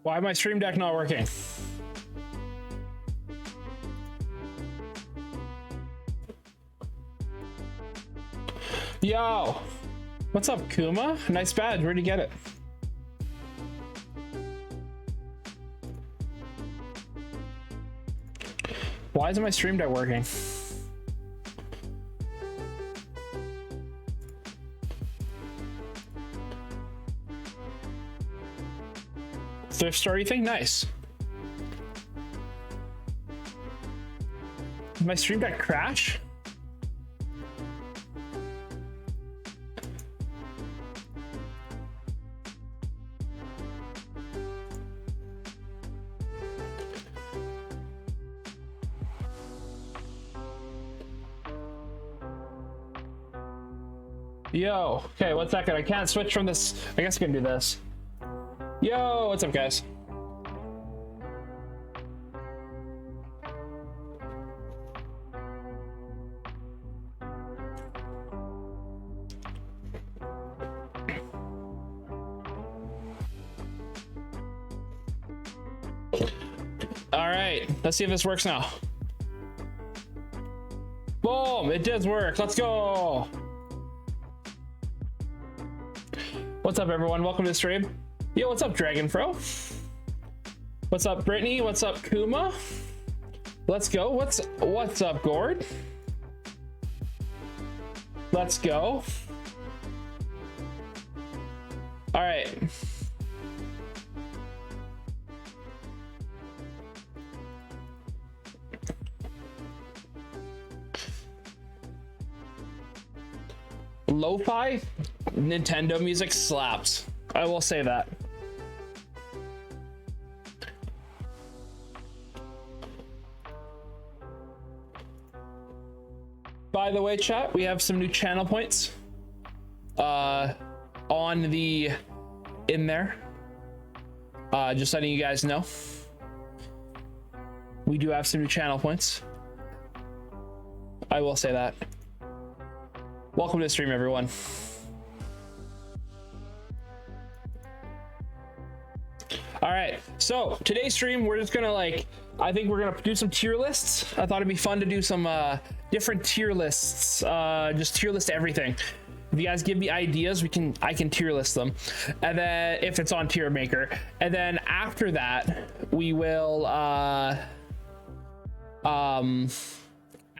Why my stream deck not working? Yo, what's up, Kuma? Nice badge. Where'd you get it? Why isn't my stream deck working? Thrift store, you think? Nice. Did my stream deck crash? Yo, okay, one second. I can't switch from this. I guess I can do this. Yo, what's up, guys? All right, let's see if this works now. Boom, it does work. Let's go. What's up, everyone? Welcome to the stream. Yo, what's up, Dragonfro? What's up, Brittany? What's up, Kuma? Let's go. What's up, Gord? Let's go. All right. Lo-fi Nintendo music slaps. I will say that. By the way, chat, we have some new channel points in there. Just letting you guys know. We do have some new channel points. I will say that. Welcome to the stream, everyone. All right, so today's stream, we're just gonna I think we're gonna do some tier lists. I thought it'd be fun to do some different tier lists, just tier list everything. If you guys give me ideas, I can tier list them, and then if it's on Tier Maker, and then after that, we will.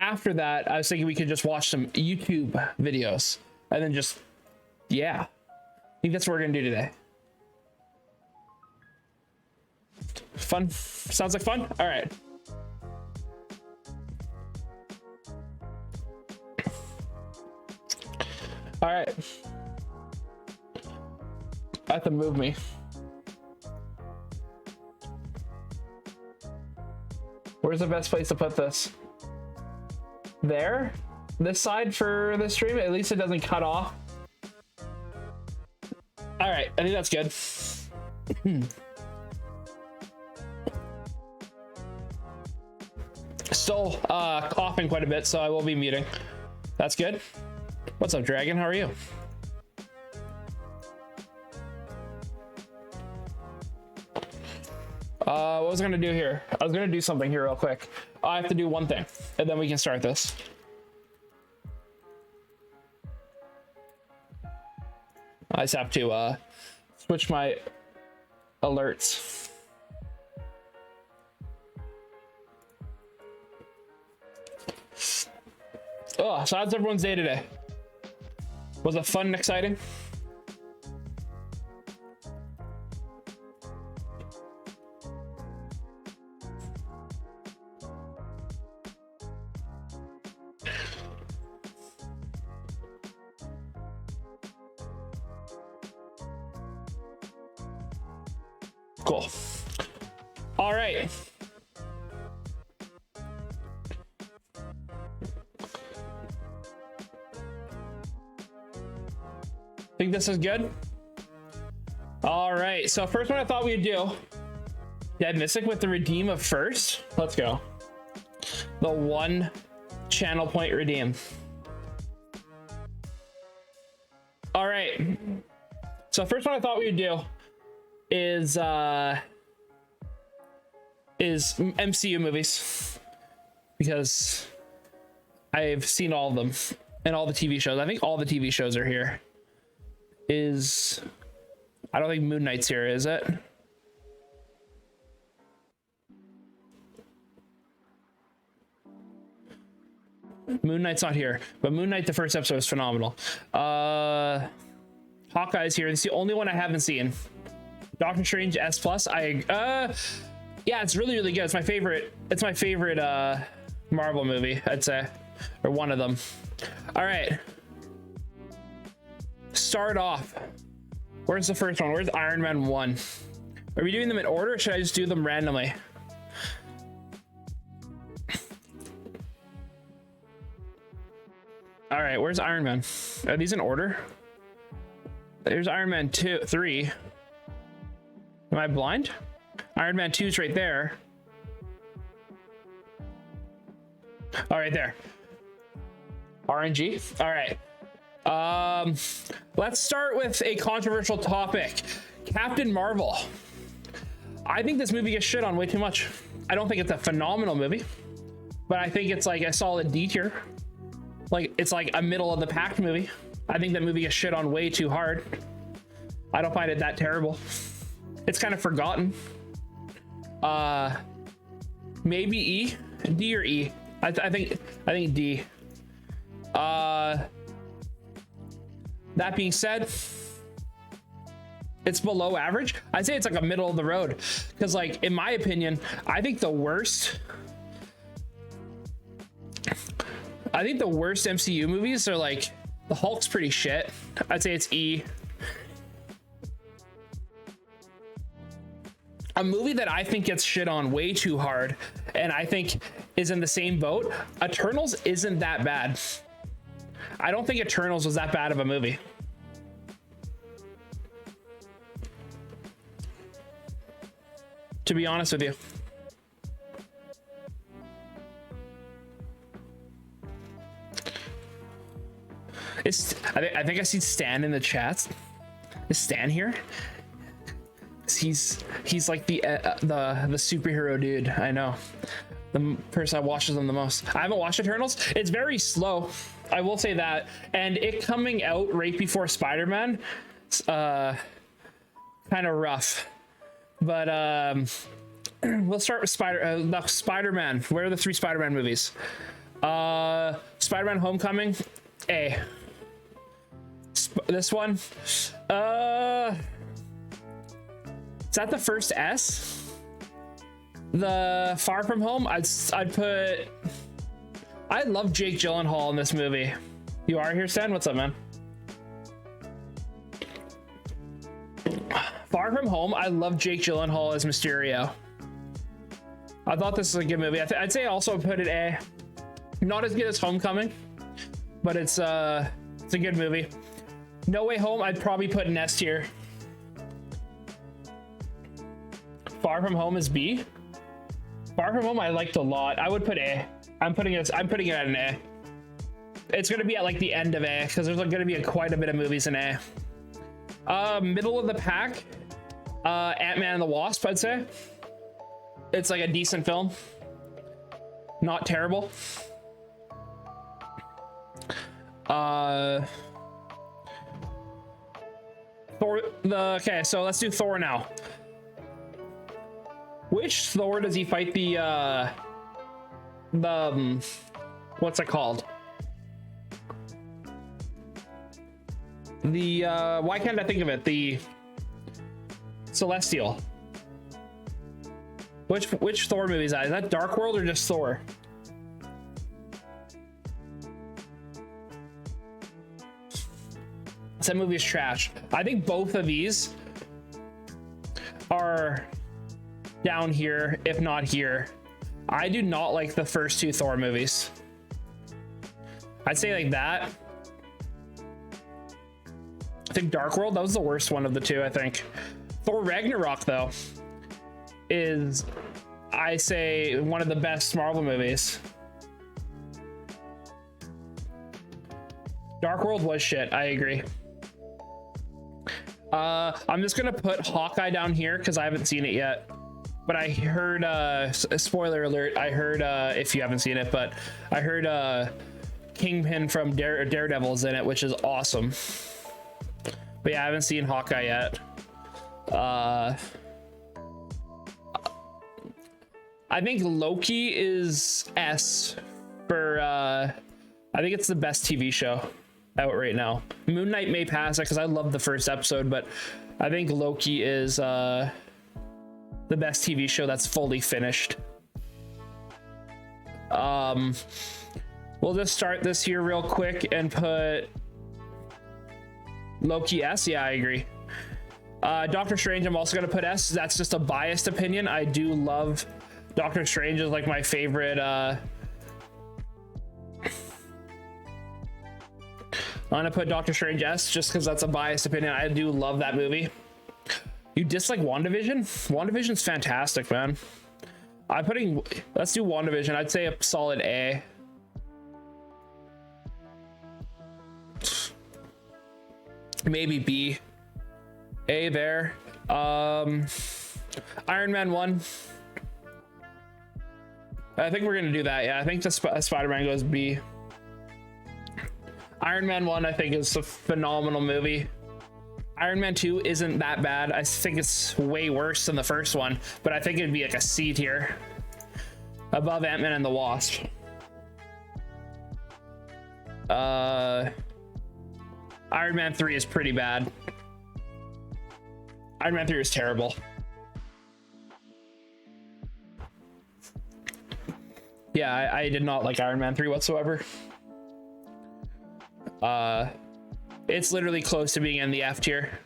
After that, I was thinking we could just watch some YouTube videos, and then just, yeah. I think that's what we're gonna do today. Fun? Sounds like fun? All right. All right. I have to move me. Where's the best place to put this? There? This side for the stream? At least it doesn't cut off. All right, I think that's good. Still coughing quite a bit, so I will be muting. That's good. What's up, Dragon? How are you? What was I gonna do here? I was gonna do something here real quick. I have to do one thing, and then we can start this. I just have to switch my alerts. Oh, so how's everyone's day today? Was it fun and exciting? Cool. All right. Think this is good? All right, so first one I thought we'd do, Dead Mystic with the redeem of first. Let's go. The 1 channel point redeem. All right, so first one I thought we'd do is is MCU movies, because I've seen all of them and all the TV shows. I think all the TV shows are here. I don't think Moon Knight's here, is it? Moon Knight's not here, but Moon Knight, the first episode, was phenomenal. Hawkeye's here. It's the only one I haven't seen. Doctor Strange S Plus. Yeah, it's really, really good. It's my favorite. It's my favorite Marvel movie, I'd say, or one of them. All right. Start off. Where's the first one? Where's Iron Man 1? Are we doing them in order, or should I just do them randomly? All right, where's Iron Man? Are these in order? There's Iron Man 2, 3. Am I blind? Iron Man 2 is right there. All right, there. RNG. All right. Let's start with a controversial topic. Captain Marvel. I think this movie gets shit on way too much. I don't think it's a phenomenal movie, but I think it's like a solid D tier. Like, it's like a middle of the pack movie. I think that movie gets shit on way too hard. I don't find it that terrible. It's kind of forgotten. Maybe E, D or E. I think D. That being said, it's below average. I'd say it's like a middle of the road, because like, in my opinion, I think the worst MCU movies are like, the Hulk's pretty shit. I'd say it's E. A movie that I think gets shit on way too hard, and I think is in the same boat, Eternals isn't that bad. I don't think Eternals was that bad of a movie. To be honest with you. I think I see Stan in the chats. Is Stan here? He's like the superhero dude. I know, the person that watches them the most. I haven't watched Eternals. It's very slow, I will say that, and it coming out right before Spider-Man, kind of rough. But we'll start with Spider-Man. Where are the 3 Spider-Man movies? Spider-Man Homecoming, A. This one, is that the first S? The Far From Home, I'd put. I love Jake Gyllenhaal in this movie. You are here, Stan? What's up, man? Far From Home, I love Jake Gyllenhaal as Mysterio. I thought this was a good movie. I'd say also put it A. Not as good as Homecoming, but it's a good movie. No Way Home, I'd probably put an S tier. Far From Home is B. Far From Home I liked a lot. I would put A. I'm putting it at an A. It's gonna be at like the end of A, because there's gonna be quite a bit of movies in A. Middle of the pack, Ant-Man and the Wasp, I'd say. It's like a decent film. Not terrible. Thor, okay, so let's do Thor now. Which Thor does he fight the what's it called? The why can't I think of it? The Celestial. Which Thor movie is that? Is that Dark World or just Thor? That movie is trash. I think both of these are down here, if not here. I do not like the first 2 Thor movies. I'd say like that. I think Dark World, that was the worst one of the 2, I think. Thor Ragnarok, though, is, I say, one of the best Marvel movies. Dark World was shit, I agree. I'm just gonna put Hawkeye down here because I haven't seen it yet. but I heard spoiler alert, I heard if you haven't seen it, but I heard Kingpin from Daredevil's in it, which is awesome. But yeah, I haven't seen Hawkeye yet. I think Loki is S for I think it's the best TV show out right now. Moon Knight may pass it because I love the first episode, but I think Loki is the best TV show that's fully finished. We'll just start this here real quick and put Loki S. Yeah, I agree. Doctor Strange, I'm also gonna put S. That's just a biased opinion. I do love Doctor Strange, is like my favorite. I'm gonna put Doctor Strange S just because that's a biased opinion. I do love that movie. You dislike WandaVision? WandaVision's fantastic, man. Let's do WandaVision. I'd say a solid A. Maybe B. A there. Iron Man 1. I think we're gonna do that. Yeah, I think the Spider-Man goes B. Iron Man 1 I think is a phenomenal movie. Iron Man 2 isn't that bad. I think it's way worse than the first one, but I think it'd be like a C tier above Ant-Man and the Wasp. Iron Man 3 is pretty bad. Iron Man 3 is terrible. Yeah, I did not like Iron Man 3 whatsoever. It's literally close to being in the F tier.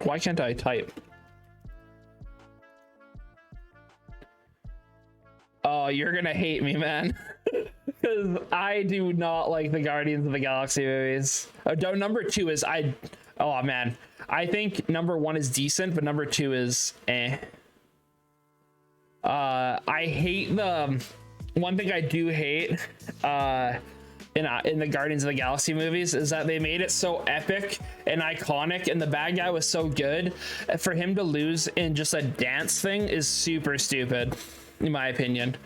Why can't I type? Oh, you're gonna hate me, man. Because I do not like the Guardians of the Galaxy movies. Number 2 is oh man. I think number 1 is decent, but number 2 is eh. I hate the one thing I do hate in the Guardians of the Galaxy movies is that they made it so epic and iconic, and the bad guy was so good. For him to lose in just a dance thing is super stupid, in my opinion.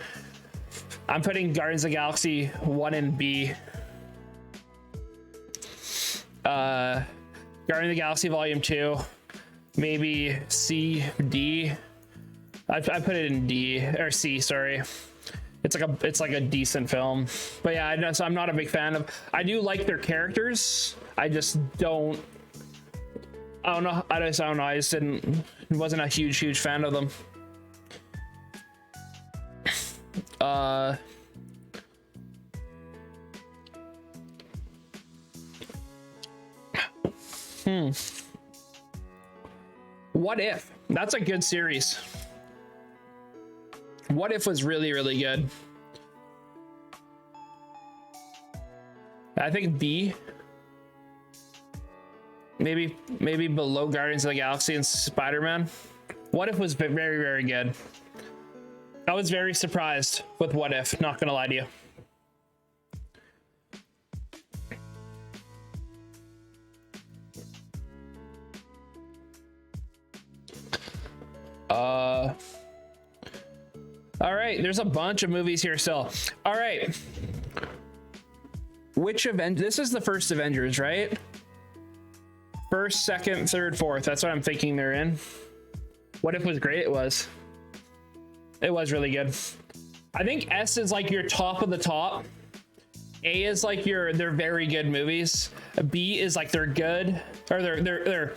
I'm putting Guardians of the Galaxy 1 and B. Guardians of the Galaxy Volume 2, maybe C, D. I put it in D or C, sorry. It's like a decent film. But yeah, I know, so I'm not a big fan of. I do like their characters. I just don't. I don't know. I don't know. I just wasn't a huge fan of them. What If? That's a good series. What If was really good. I think B. Maybe below Guardians of the Galaxy and Spider-Man. What If was very good. I was very surprised with What If, not gonna lie to you. All right, there's a bunch of movies here still. All right. This is the first Avengers, right? First, second, third, fourth. That's what I'm thinking they're in. What If was great? It was. It was really good. I think S is like your top of the top. A is like they're very good movies. B is like they're good, or they're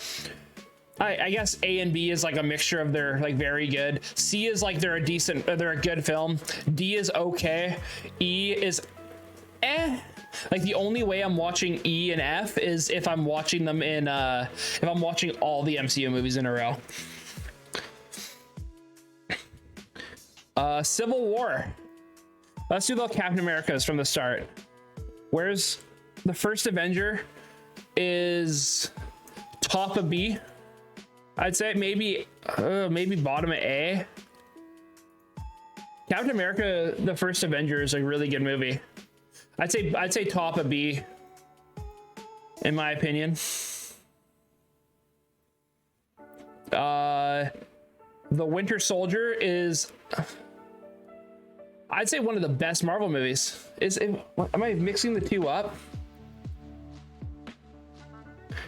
I guess A and B is like a mixture of they're like very good. C is like they're a good film. D is okay. E is eh. Like the only way I'm watching E and F is if I'm watching them in if I'm watching all the MCU movies in a row. Civil War. Let's do the Captain Americas from the start. Where's the first Avenger is top of B. I'd say maybe bottom of A. Captain America: The First Avenger is a really good movie. I'd say top of B. in my opinion. The Winter Soldier is, I'd say, one of the best Marvel movies. Am I mixing the two up?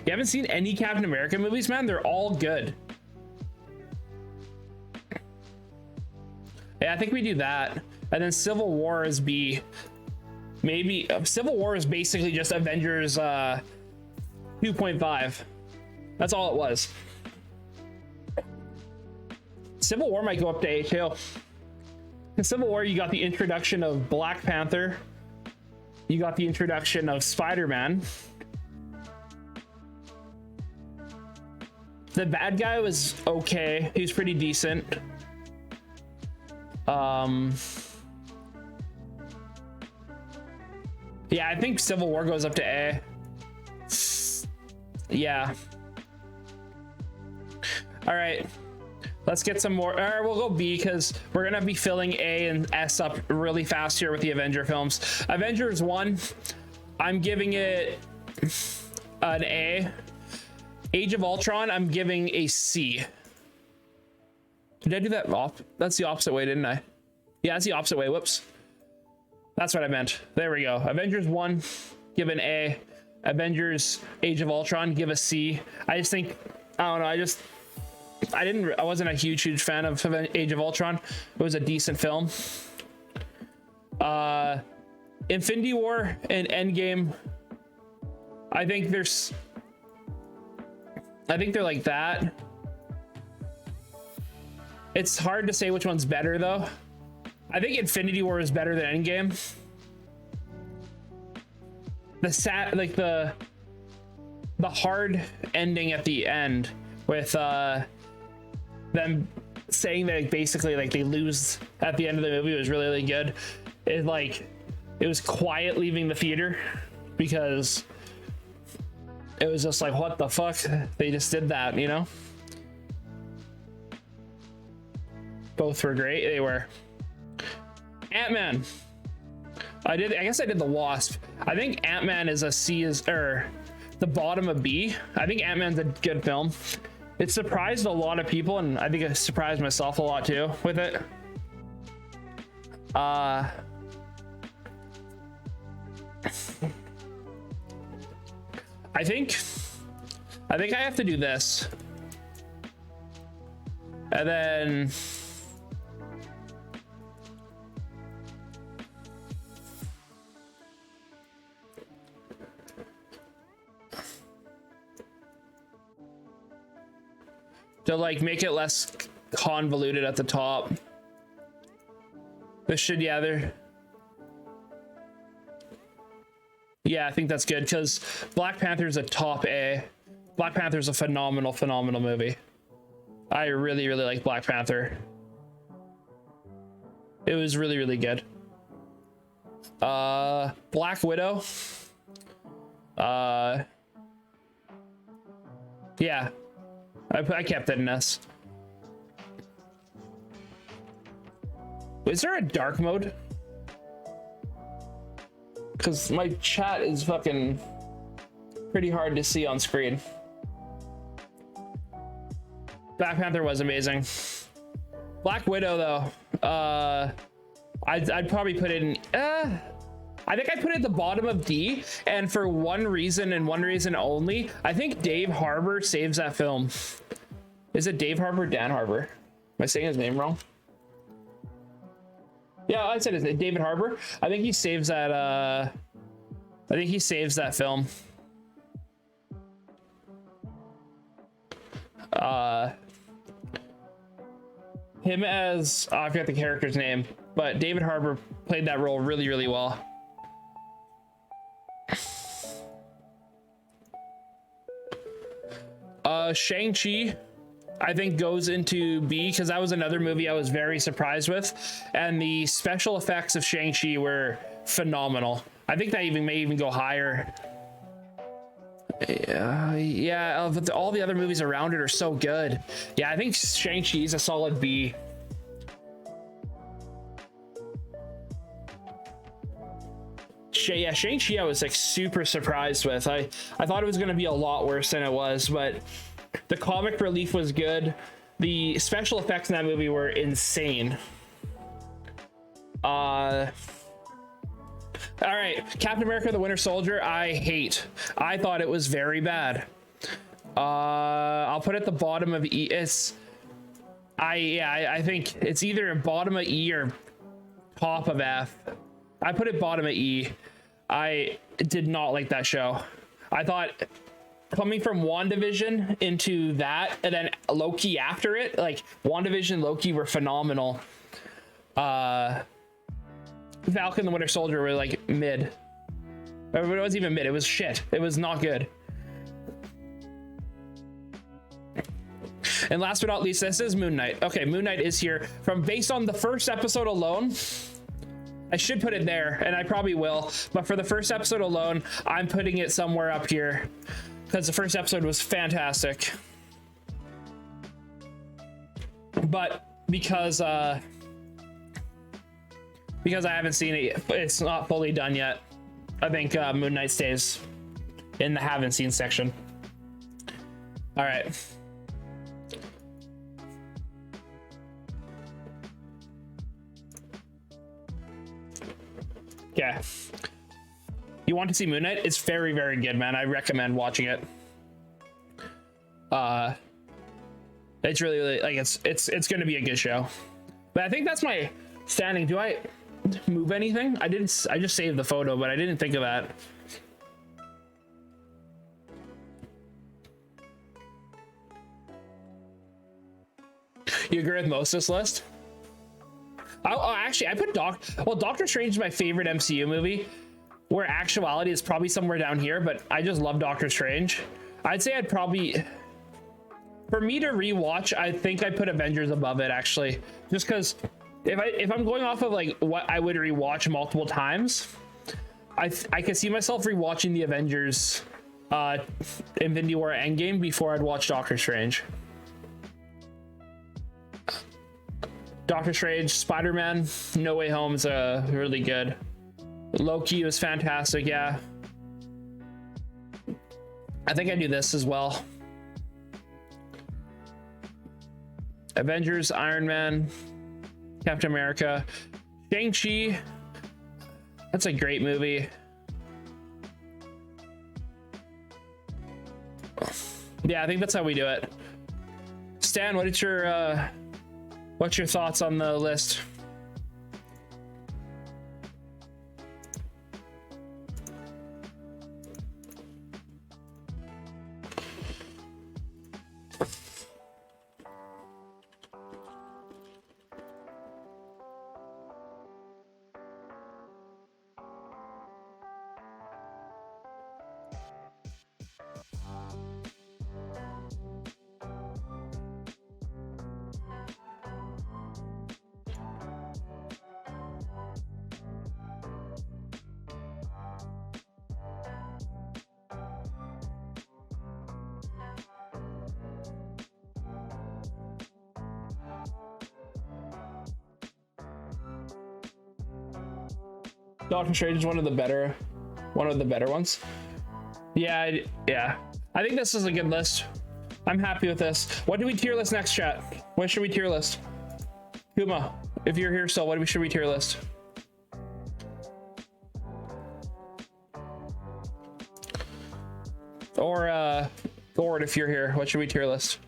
You haven't seen any Captain America movies, man? They're all good. Yeah, I think we do that. And then Civil War is B. Maybe Civil War is basically just Avengers 2.5. That's all it was. Civil War might go up to A too. In Civil War, you got the introduction of Black Panther. You got the introduction of Spider-Man. The bad guy was okay. He was pretty decent. Yeah, I think Civil War goes up to A. Yeah. All right. Let's get some more. We'll go B because we're gonna be filling A and S up really fast here with the Avenger films. Avengers 1, I'm giving it an A. Age of Ultron, I'm giving a C. Did I do that off? That's the opposite way, didn't I? Yeah, that's the opposite way. Whoops. That's what I meant. There we go. Avengers 1, give an A. Avengers Age of Ultron, give a C. I just think, I don't know, I wasn't a huge fan of Age of Ultron. It was a decent film. Infinity War and Endgame, I think they're like that. It's hard to say which one's better though. I think Infinity War is better than Endgame. The hard ending at the end with them saying that basically like they lose at the end of the movie was really, really good. It was quiet leaving the theater because it was just like, what the fuck? They just did that, you know? Both were great. They were. Ant-Man. I guess I did the Wasp. I think Ant-Man is a C, or the bottom of B. I think Ant-Man's a good film. It surprised a lot of people, and I think it surprised myself a lot too with it. I think I have to do this. And then to like make it less convoluted at the top. This should, yeah, I think that's good because Black Panther is a top A. Black Panther is a phenomenal movie. I really like Black Panther. It was really good. Black Widow. Yeah, I kept it in S. Is there a dark mode? Because my chat is fucking pretty hard to see on screen. Black Panther was amazing. Black Widow though, I'd probably put it in, I think I put it at the bottom of D, and for one reason and one reason only. I think Dave Harbour saves that film. Is it Dave Harbour? Dan Harbour? Am I saying his name wrong? Yeah, I said it's David Harbour. I think he saves that. I think he saves that film. Him as I forget the character's name, but David Harbour played that role really well. Shang-Chi, I think goes into B because that was another movie I was very surprised with, and the special effects of Shang-Chi were phenomenal. I think that may even go higher. Yeah, all the other movies around it are so good. Yeah, I think Shang-Chi is a solid B. Yeah, Shang-Chi I was like super surprised with. I thought it was going to be a lot worse than it was, but the comic relief was good. The special effects in that movie were insane. All right, Captain America: The Winter Soldier, I hate. I thought it was very bad. I'll put it at the bottom of E. I think it's either bottom of E or top of F. I put it bottom of E. I did not like that show. I thought coming from WandaVision into that and then Loki after it, like WandaVision and Loki were phenomenal. Falcon the Winter Soldier were like mid. It wasn't even mid, it was shit. It was not good. And last but not least, this is Moon Knight. Okay, Moon Knight is here. From based on the first episode alone, I should put it there, and I probably will. But for the first episode alone, I'm putting it somewhere up here because the first episode was fantastic. But because I haven't seen it, it's not fully done yet. I think Moon Knight stays in the haven't seen section. All right. Yeah. You want to see Moon Knight? It's very, very good, man. I recommend watching it. It's really, really like it's going to be a good show. But I think that's my standing. Do I move anything? I didn't. I just saved the photo, but I didn't think of that. You agree with most of this list? Actually, I put Doctor Strange is my favorite MCU movie, where actuality is probably somewhere down here, but I just love Doctor Strange. I'd say I'd probably, for me to rewatch, I think I put Avengers above it, actually, just because if I'm going off of like what I would rewatch multiple times, I could see myself rewatching the Avengers Infinity War Endgame before I'd watch Doctor Strange. Doctor Strange, Spider-Man, No Way Home is really good. Loki was fantastic, yeah. I think I do this as well. Avengers, Iron Man, Captain America, Shang-Chi. That's a great movie. Yeah, I think that's how we do it. Stan, what's your thoughts on the list? Doctor Strange is one of the better ones. Yeah. I think this is a good list. I'm happy with this. What do we tier list next, chat? What should we tier list? Kuma, if you're here still, what should we tier list? Or Gord, if you're here, what should we tier list?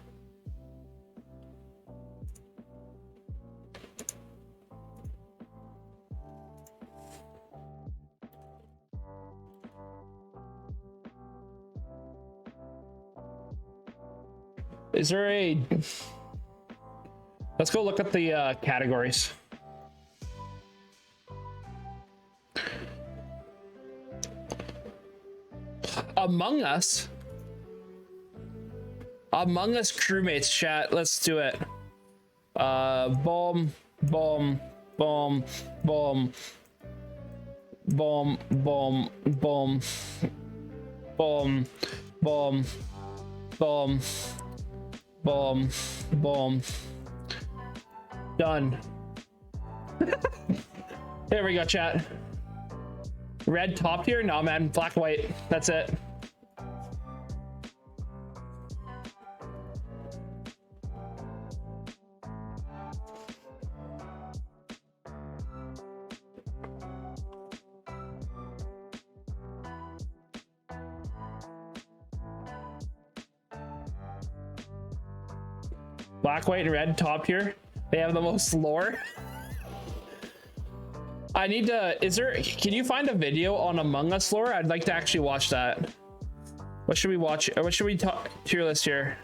Is there a... Let's go look at the categories. Among Us crewmates, chat. Let's do it. Boom, boom, boom, boom, boom, boom, boom, boom, boom, boom. Boom, boom. Done. There we go, chat. Red top tier? No, man. Black, white. That's it. Black, white, and red top tier. They have the most lore. I need to, can you find a video on Among Us lore? I'd like to actually watch that. What should we watch? What should we tier list here?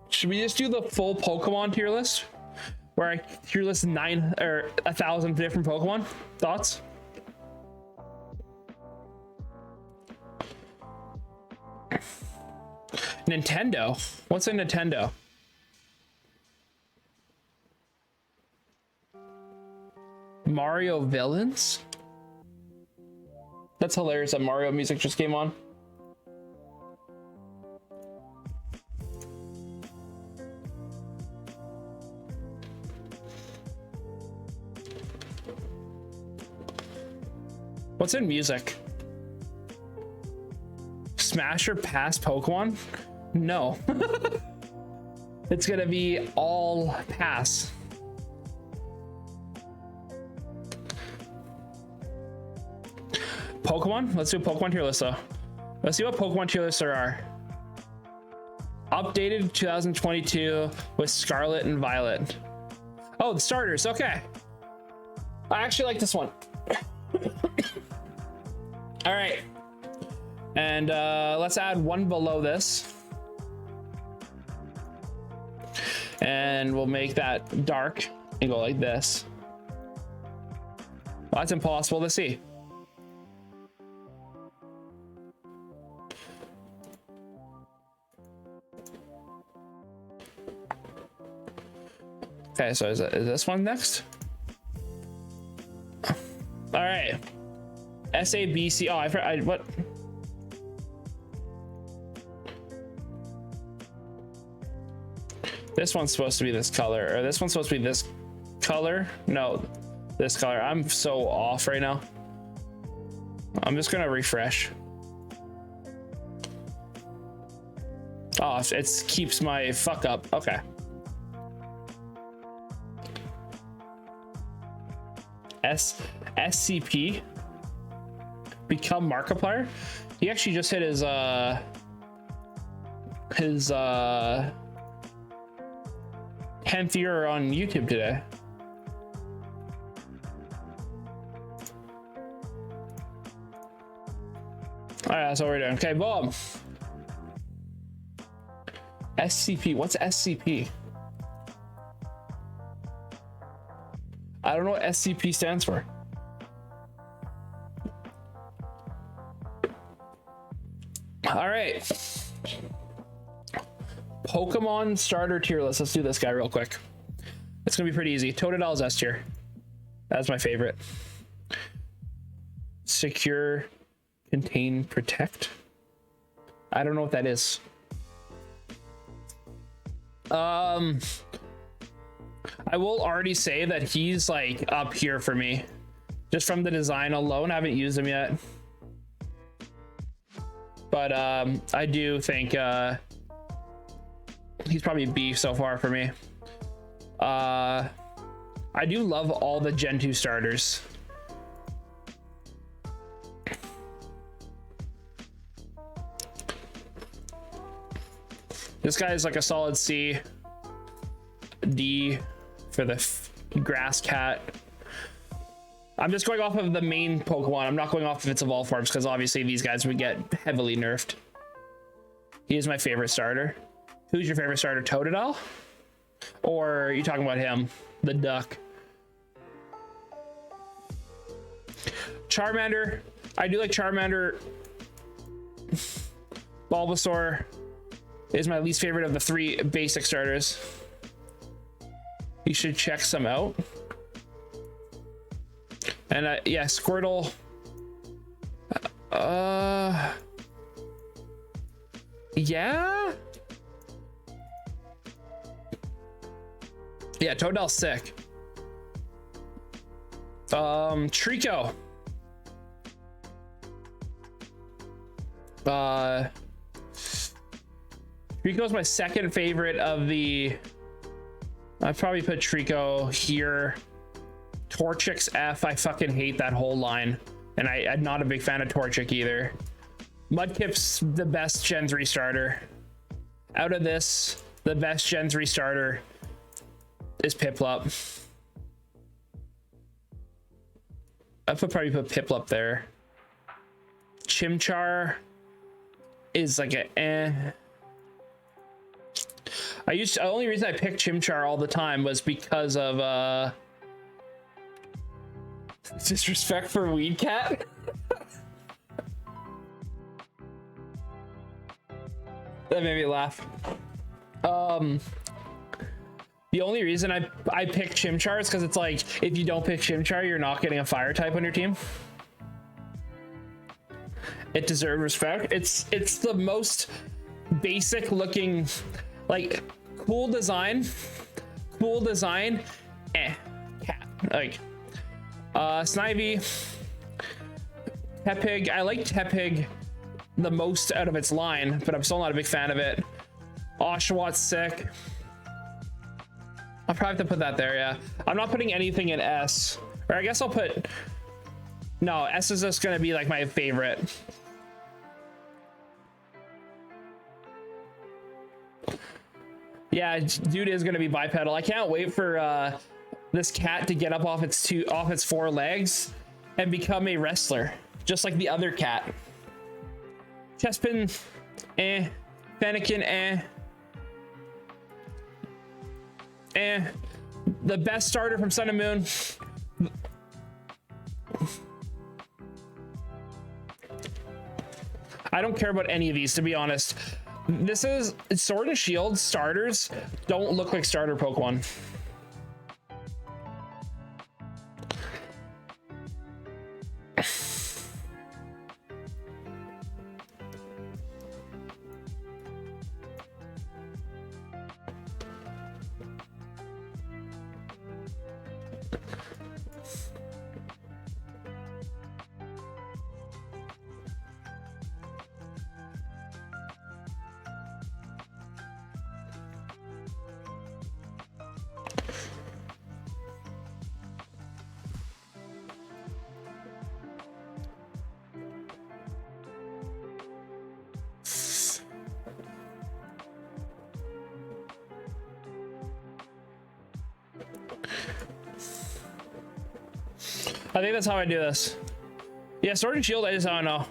Should we just do the full Pokemon tier list? Where I tier list 9 or 1,000 different Pokemon? Thoughts? Nintendo? What's a Nintendo? Mario villains? That's hilarious that Mario music just came on. What's in music? Smash or pass Pokemon? No. It's gonna be all pass. Pokemon? Let's do a Pokemon tier list though. Let's see what Pokemon tier lists there are. Updated 2022 with Scarlet and Violet. Oh, the starters. Okay. I actually like this one. All right. And let's add one below this. And we'll make that dark and go like this. Well, that's impossible to see. Okay, so is this one next? All right. SABC. Oh, what? This one's supposed to be this color, or this one's supposed to be this color. No, this color. I'm so off right now. I'm just gonna refresh. Oh, it keeps my fuck up. Okay. SCP. Become Markiplier. He actually just hit his 10th year on YouTube today. All right, that's what we're doing. Okay, boom. SCP. What's SCP? I don't know what SCP stands for. All right. Pokemon starter tier list. Let's do this guy real quick. It's gonna be pretty easy. Totodile is S tier. That's my favorite. Secure, contain, protect. I don't know what that is. I will already say that he's like up here for me, just from the design alone. I haven't used him yet, but I do think he's probably B so far for me. I do love all the Gen 2 starters. This guy is like a solid C. D for the grass cat. I'm just going off of the main Pokemon. I'm not going off of its evolved forms because obviously these guys would get heavily nerfed. He is my favorite starter. Who's your favorite starter? Totodile? Or are you talking about him? The duck. Charmander. I do like Charmander. Bulbasaur is my least favorite of the 3 basic starters. You should check some out. And yeah, Squirtle. Yeah. Yeah, Toadell's sick. Trico. Trico's my second favorite of the... I'd probably put Trico here. Torchic's F. I fucking hate that whole line. And I'm not a big fan of Torchic either. Mudkip's the best Gen 3 starter. Out of this, the best Gen 3 starter is Piplup. I would probably put Piplup there. Chimchar is like a eh. The only reason I picked Chimchar all the time was because of disrespect for Weed Cat. That made me laugh. The only reason I picked Chimchar is because it's like, if you don't pick Chimchar, you're not getting a fire type on your team. It deserves respect. It's the most basic looking, like, cool design, cat. Like, Snivy, Tepig. I like Tepig the most out of its line, but I'm still not a big fan of it. Oshawott sick. I'll probably have to put that there. Yeah, I'm not putting anything in S, or I guess I'll put, no, S is just gonna be like my favorite. Yeah, dude is gonna be bipedal. I can't wait for this cat to get up off its four legs and become a wrestler, just like the other cat. Chespin, eh. Fennekin, eh. The best starter from Sun and Moon. I don't care about any of these, to be honest. This is Sword and Shield starters don't look like starter Pokemon. I think that's how I do this. Yeah, Sword and Shield, I don't know.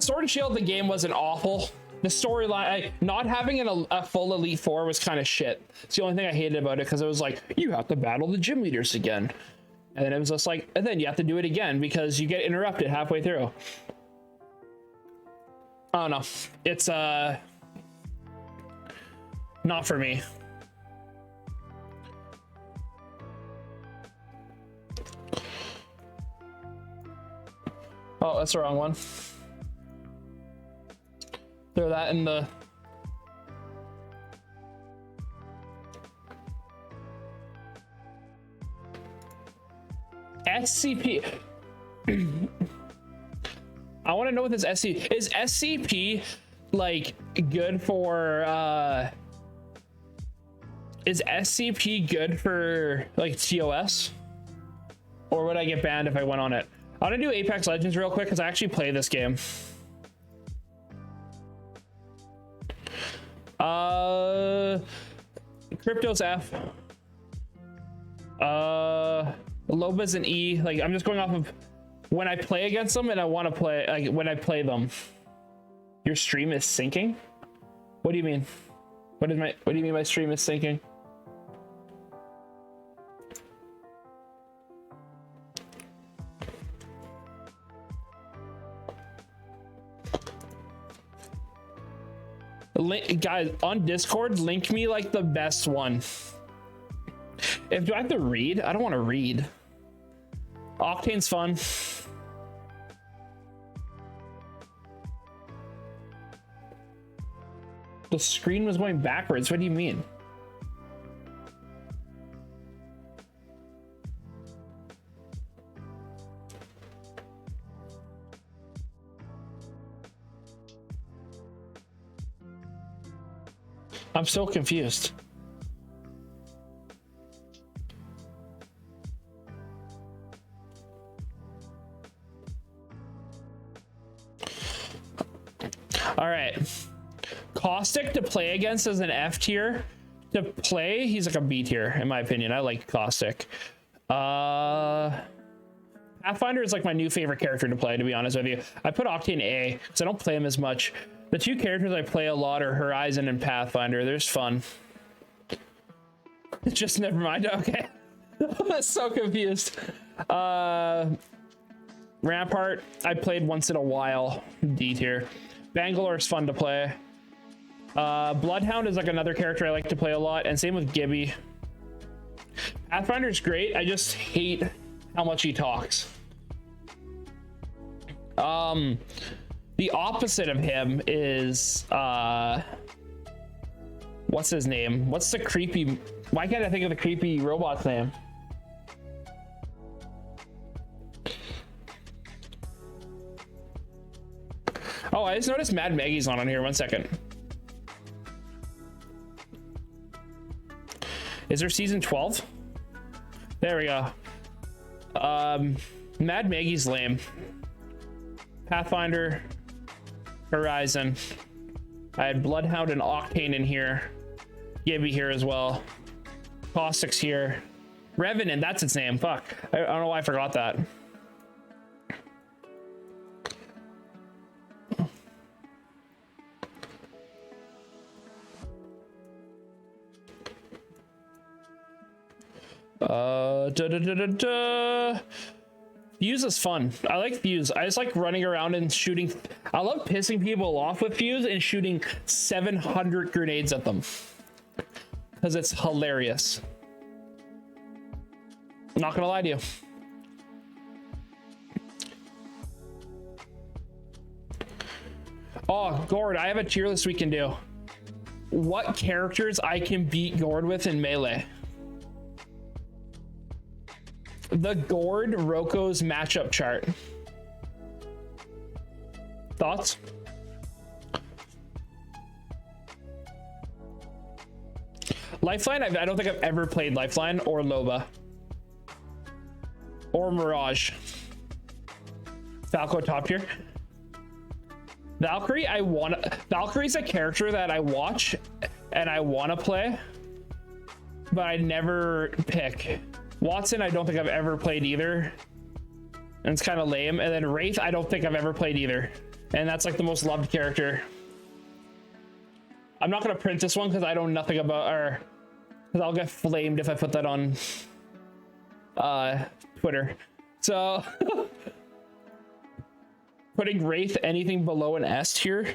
Sword and Shield, the game wasn't awful. The storyline, not having a full Elite Four was kind of shit. It's the only thing I hated about it, because it was like, you have to battle the gym leaders again. And then it was just like, and then you have to do it again because you get interrupted halfway through. I don't know. It's not for me. Oh, that's the wrong one. Throw that in the... SCP. I want to know what this SCP is. SCP like good for is SCP good for like TOS, or would I get banned if I went on it? I want to do Apex Legends real quick because I actually play this game. Crypto's F. Loba's an E. Like, I'm just going off of when I play against them and I want to play, like, when I play them. Your stream is syncing? What do you mean? What do you mean my stream is syncing? Guys, on Discord, link me like the best one. Do I have to read? I don't want to read. Octane's fun. The screen was going backwards. What do you mean? I'm so confused. All right. Caustic to play against as an F tier. To play, he's like a B tier, in my opinion. I like Caustic. Pathfinder is like my new favorite character to play, to be honest with you. I put Octane A because I don't play him as much. The two characters I play a lot are Horizon and Pathfinder. There's fun. Just never mind. Okay. I'm so confused. Rampart, I played once in a while. D tier. Bangalore is fun to play. Bloodhound is like another character I like to play a lot, and same with Gibby. Pathfinder's great. I just hate how much he talks. The opposite of him is what's his name? What's the creepy? Why can't I think of the creepy robot's name? Oh, I just noticed Mad Maggie's not on here. 1 second. Is there season 12? There we go. Mad Maggie's lame. Pathfinder, Horizon. I had Bloodhound and Octane in here. Gibby here as well. Caustic's here. Revenant, that's its name. Fuck. I don't know why I forgot that. Fuse is fun. I like Fuse. I just like running around and shooting. I love pissing people off with Fuse and shooting 700 grenades at them because it's hilarious. I'm not gonna lie to you. Oh, Gord, I have a tier list we can do. What characters I can beat Gord with in Melee? The Gord Roko's matchup chart. Thoughts? Lifeline, I don't think I've ever played Lifeline or Loba. Or Mirage. Falco top tier. Valkyrie, Valkyrie's a character that I watch and I want to play, but I never pick. Watson, I don't think I've ever played either, and it's kind of lame. And then Wraith, I don't think I've ever played either, and that's like the most loved character. I'm not gonna print this one because I know nothing about, or because I'll get flamed if I put that on Twitter. So putting Wraith anything below an S tier,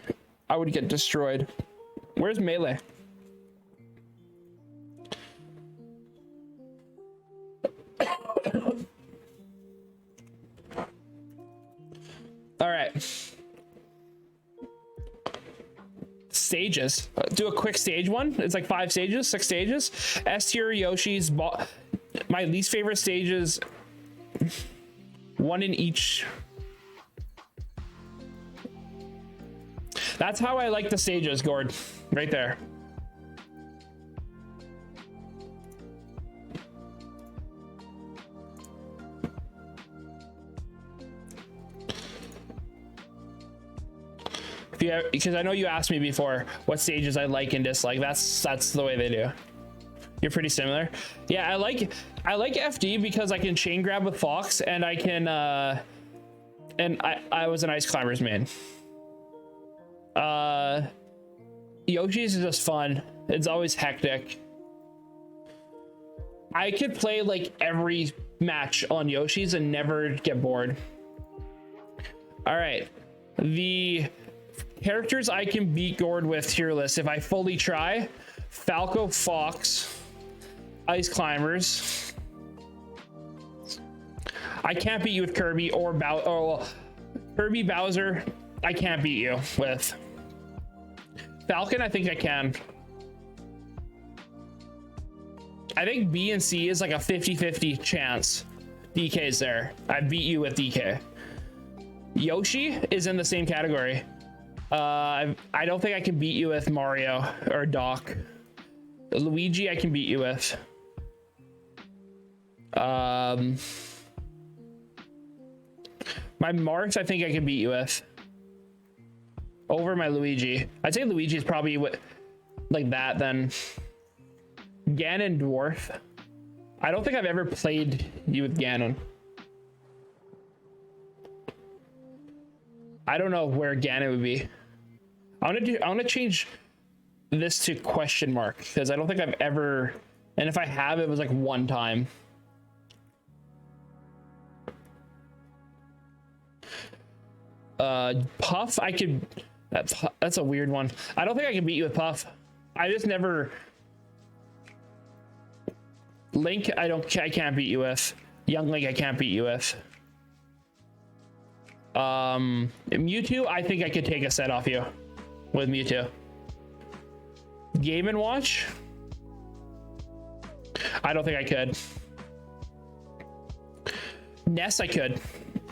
I would get destroyed. Where's Melee? All right. Stages. Do a quick stage one. It's like 5 stages, 6 stages. S tier Yoshi's. My least favorite stages. 1 in each. That's how I like the stages, Gord. Right there. Because I know you asked me before what stages I like and dislike. That's the way they do. You're pretty similar. Yeah, I like FD because I can chain grab with Fox, and I can and I was an Ice Climbers main. Yoshi's is just fun. It's always hectic. I could play like every match on Yoshi's and never get bored. All right, the characters I can beat Gord with tier list if I fully try: Falco, Fox, Ice Climbers. I can't beat you with Kirby or Bowser. Oh, well, Kirby, Bowser, I can't beat you with. Falcon, I think I can. I think B and C is like a 50-50 chance. DK's there. I beat you with DK. Yoshi is in the same category. I don't think I can beat you with Mario or Doc. Luigi, I can beat you with. My Marks, I think I can beat you with. Over my Luigi. I'd say Luigi is probably like that then. Ganon Dwarf. I don't think I've ever played you with Ganon. I don't know where Ganon would be. I want to change this to question mark because I don't think I've ever, and if I have, it was like one time. Puff, I could. That's a weird one. I don't think I can beat you with Puff. I just never. Link, I can't beat you with. Young Link, I can't beat you with. Mewtwo, I think I could take a set off you with Mewtwo. Game & Watch, I don't think I could. Ness, I could.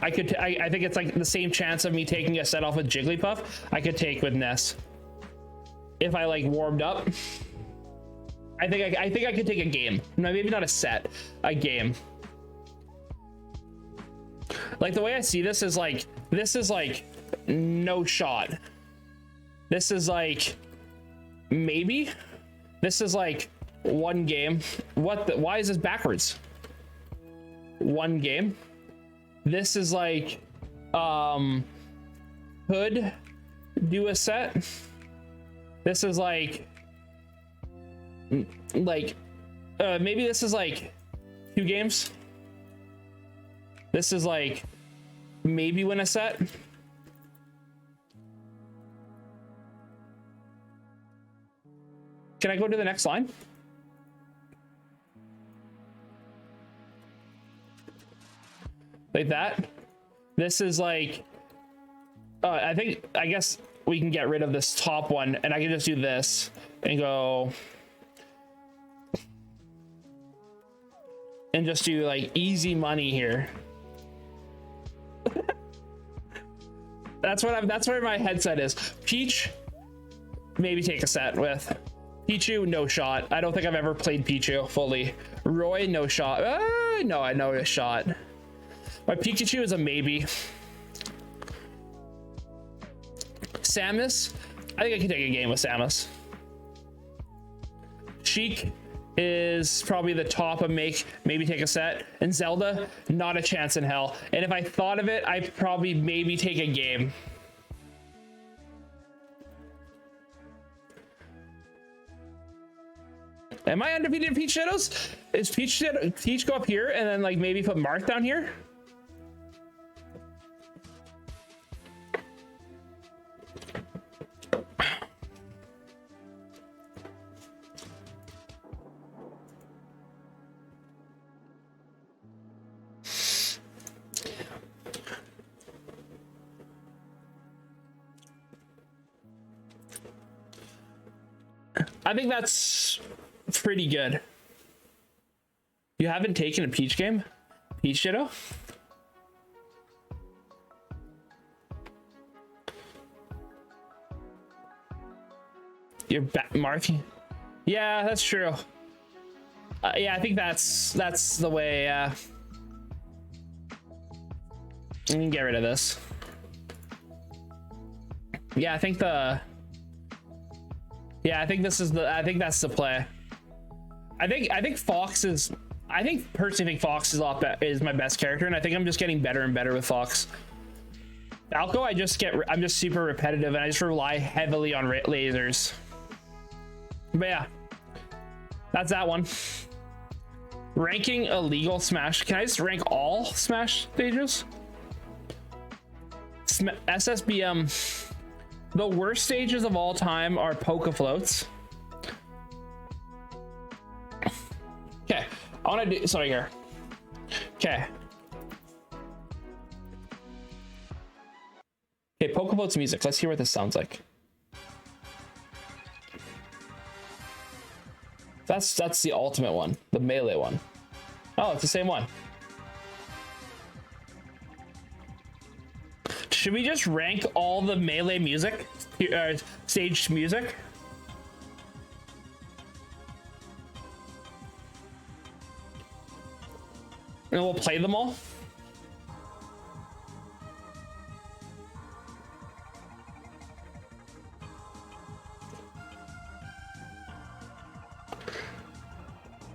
I think it's like the same chance of me taking a set off with Jigglypuff I could take with Ness. If I like warmed up. I think I could take a game. No, maybe not a set, a game. Like the way I see this is like no shot. This is like maybe. This is like one game. Why is this backwards? One game. This is like could do a set. This is like maybe this is like 2 games. This is like maybe win a set. Can I go to the next line? Like that. This is like I guess we can get rid of this top one and I can just do this and go and just do like easy money here. That's where my headset is. Peach, maybe take a set with. Pichu, no shot. I don't think I've ever played Pichu fully. Roy, no shot. No, I know a shot. My Pikachu is a maybe. Samus, I think I can take a game with Samus. Sheik is probably the top of maybe take a set. And Zelda, not a chance in hell. And if I thought of it, I'd probably maybe take a game. Am I undefeated in Peach Shadows? Is Peach go up here and then like maybe put Marth down here? I think that's pretty good. You haven't taken a Peach game? Peach Shadow? You're back, Marth. Yeah, that's true. Yeah, I think that's the way. We can get rid of this. Yeah, I think this is I think that's the play. I think Fox is. I personally think Fox is my best character, and I think I'm just getting better and better with Fox. Falco, I'm just super repetitive, and I just rely heavily on lasers. But yeah, that's that one. Ranking illegal Smash. Can I just rank all Smash stages? SSBM. The worst stages of all time are Poke Floats. Okay, I want to do. Sorry here. Okay. Okay, Poke Floats music. Let's hear what this sounds like. That's the ultimate one, the melee one. Oh, it's the same one. Should we just rank all the melee music, staged music? And we'll play them all.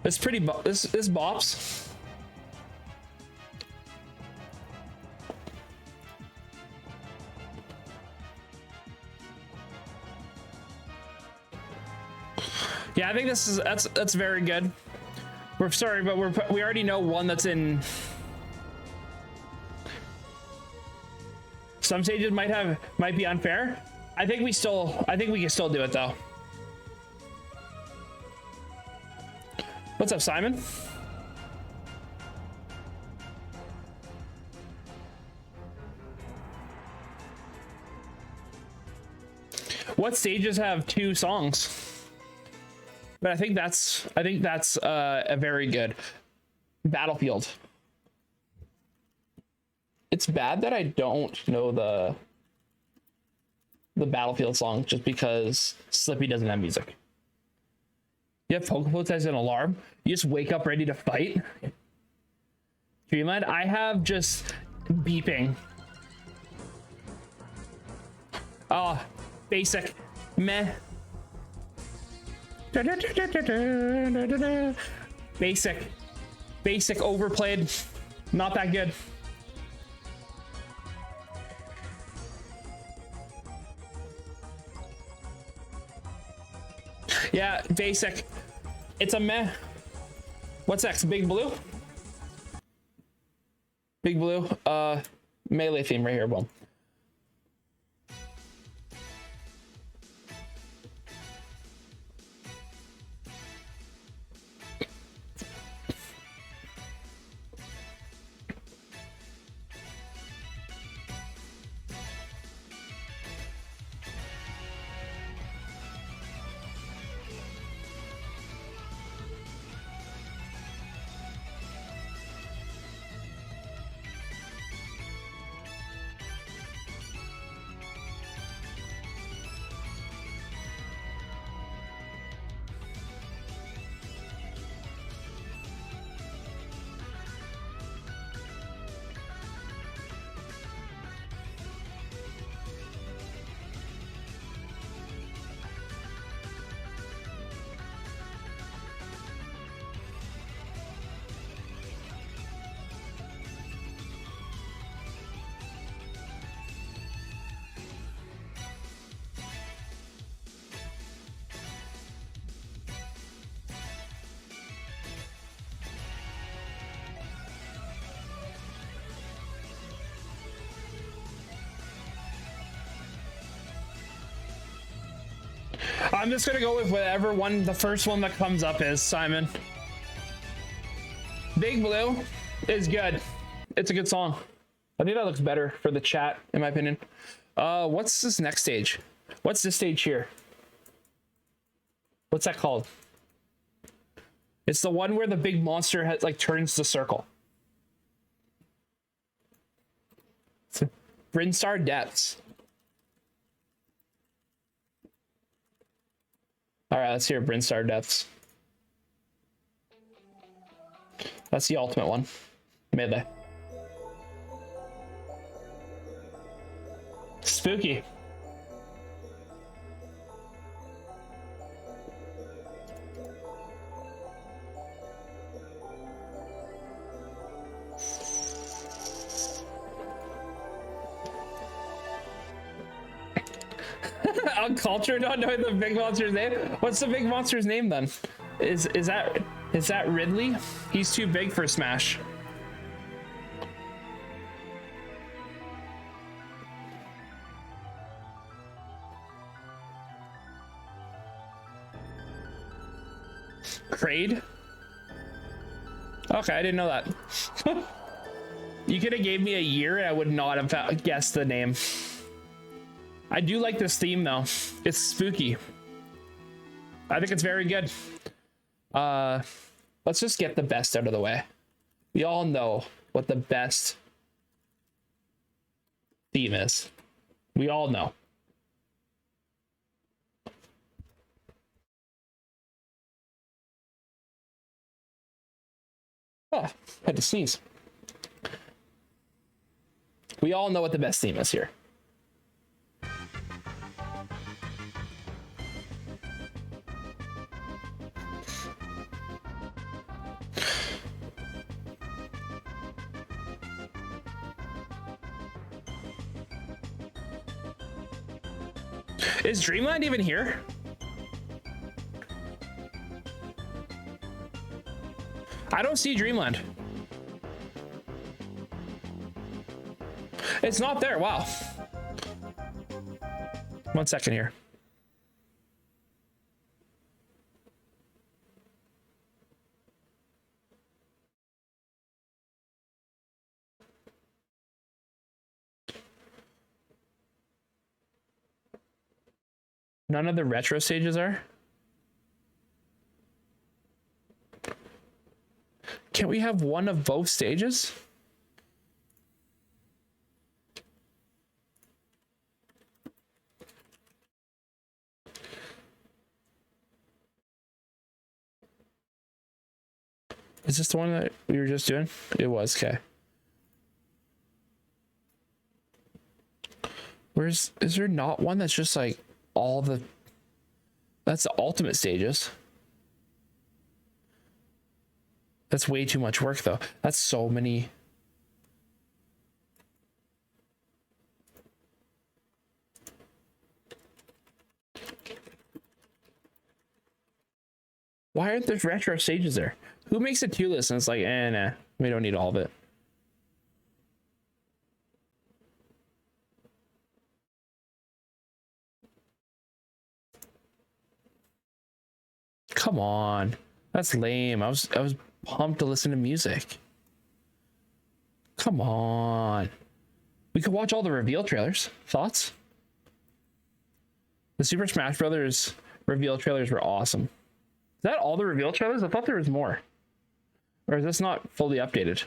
It's pretty. This bops. Yeah, I think that's very good. We're sorry, but we already know one that's in. Some stages might be unfair. I think we can still do it though. What's up, Simon? What stages have 2 songs? But I think that's a very good Battlefield. It's bad that I don't know the Battlefield song just because Slippy doesn't have music. You have Pokefloats as an alarm. You just wake up ready to fight. Dreamland, I have just beeping. Oh, basic. Meh. Basic overplayed. Not that good. Yeah, basic. It's a meh. What's next? Big Blue? Big Blue. Melee theme right here. Boom. I'm just gonna go with whatever one, the first one that comes up is, Simon. Big Blue is good. It's a good song. I think that looks better for the chat, in my opinion. What's this next stage? What's this stage here? What's that called? It's the one where the big monster has, like, turns the circle. It's Brinstar Depths. All right, let's hear Brinstar Depths. That's the ultimate one. Melee. Spooky. Uncultured, not knowing the big monster's name. What's the big monster's name then? Is that Ridley? He's too big for Smash. Kraid? Okay, I didn't know that. You could have gave me a year and I would not have guessed the name. I do like this theme though. It's spooky. I think it's very good. Let's just get the best out of the way. We all know what the best theme is. We all know. Ah, had to sneeze. We all know what the best theme is here. Is Dreamland even here? I don't see Dreamland. It's not there. Wow. 1 second here. None of the retro stages are. Can't we have one of both stages? Is this the one that we were just doing? It was, okay. Is there not one that's just like all the, that's the ultimate stages? That's way too much work though. That's so many. Why aren't there retro stages there? Who makes a tier list and it's like, nah, we don't need all of it. Come on, that's lame. I was pumped to listen to music. Come on, we could watch all the reveal trailers. Thoughts? The Super Smash Brothers reveal trailers were awesome. Is that all the reveal trailers? I thought there was more. Or is this not fully updated?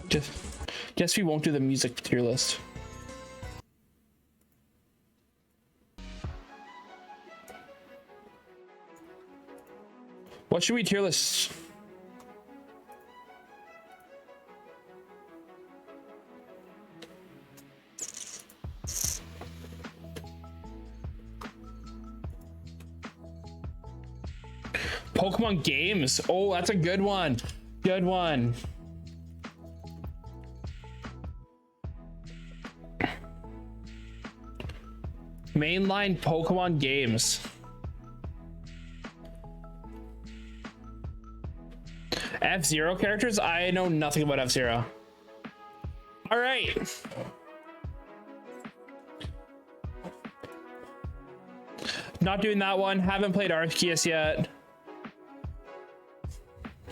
Just guess we won't do the music tier list. What should we tier list? Pokemon games. Oh, that's a good one. Good one. Mainline Pokemon games. F-Zero characters? I know nothing about F-Zero. All right. Not doing that one. Haven't played Arceus yet.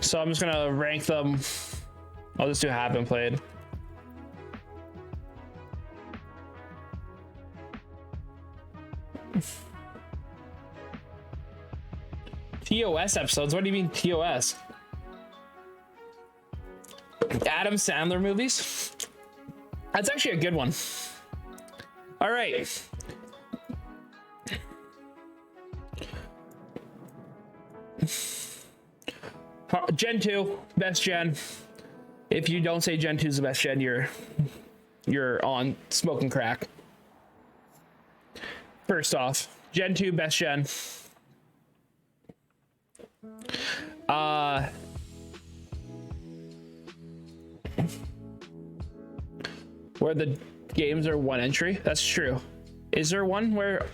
So I'm just gonna rank them. I'll just do haven't played. TOS episodes? What do you mean TOS? Adam Sandler movies? That's actually a good one. All right. Gen 2, best gen. If you don't say Gen 2 is the best gen, you're on smoking crack. First off, Gen 2, best gen. Where the games are one entry? That's true. Is there one where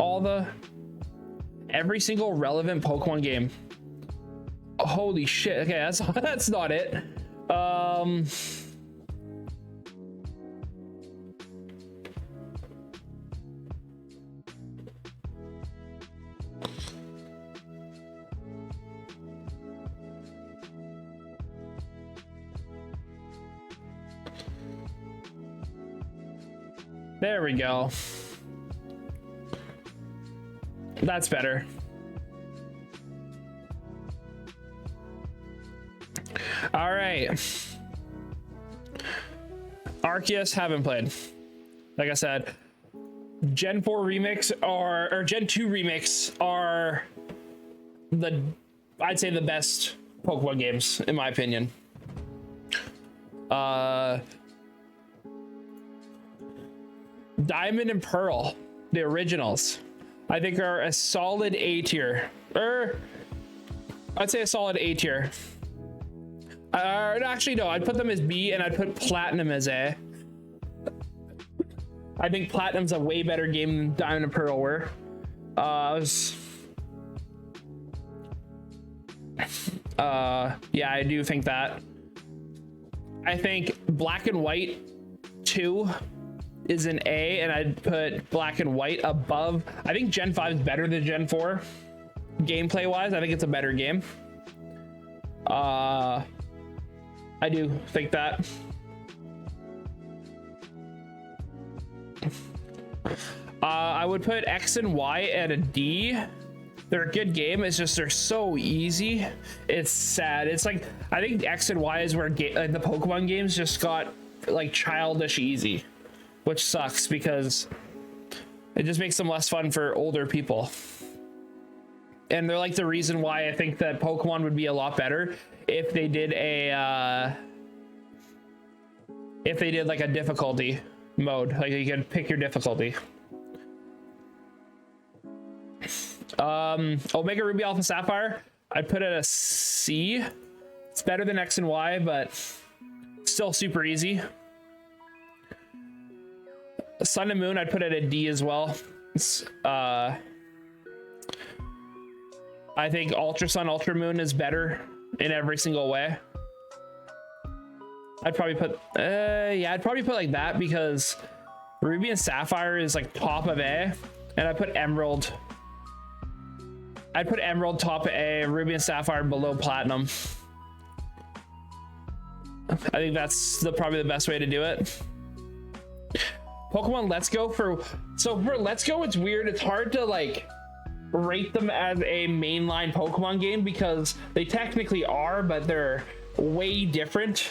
every single relevant Pokemon game? Holy shit. Okay, that's not it. There we go. That's better. All right. Arceus haven't played. Like I said, Gen 4 remix or Gen 2 remix are I'd say the best Pokemon games in my opinion. Diamond and Pearl, the originals, I think are a solid A tier. I'd say a solid A tier. Actually, no, I'd put them as B and I'd put Platinum as A. I think Platinum's a way better game than Diamond and Pearl were. Yeah, I do think that. I think Black and White 2 is an A, and I'd put Black and White above. I think Gen 5 is better than Gen 4 gameplay wise. I think it's a better game. I do think that. I would put X and Y at a D. They're a good game. It's just they're so easy. It's sad. It's like I think X and Y is where the Pokemon games just got like childish easy, which sucks because it just makes them less fun for older people. And they're like the reason why I think that Pokemon would be a lot better if they did like a difficulty mode, like you could pick your difficulty. Omega Ruby Alpha Sapphire, I'd put it a C. It's better than X and Y, but still super easy. Sun and Moon, I'd put it at D as well. I think Ultra Sun, Ultra Moon is better in every single way. I'd probably put, I'd probably put like that because Ruby and Sapphire is like top of A, and I put Emerald. I'd put Emerald top of A, Ruby and Sapphire below Platinum. I think that's probably the best way to do it. Pokemon Let's Go for Let's Go, it's weird. It's hard to like rate them as a mainline Pokemon game because they technically are, but they're way different.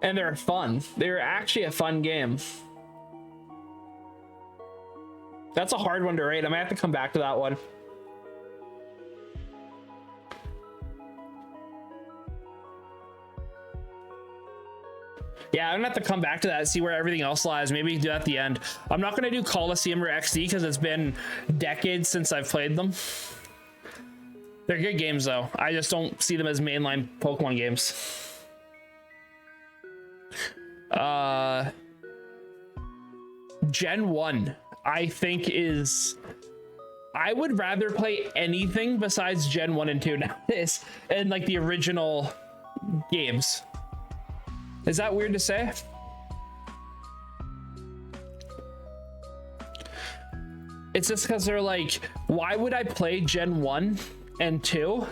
And they're fun. They're actually a fun game. That's a hard one to rate. I might have to come back to that one. Yeah, I'm gonna have to come back to that, see where everything else lies. Maybe do that at the end. I'm not gonna do Coliseum or XD because it's been decades since I've played them. They're good games though. I just don't see them as mainline Pokemon games. Gen 1, I think is... I would rather play anything besides Gen 1 and 2 nowadays, and like the original games. Is that weird to say? It's just because they're like, why would I play Gen 1 and 2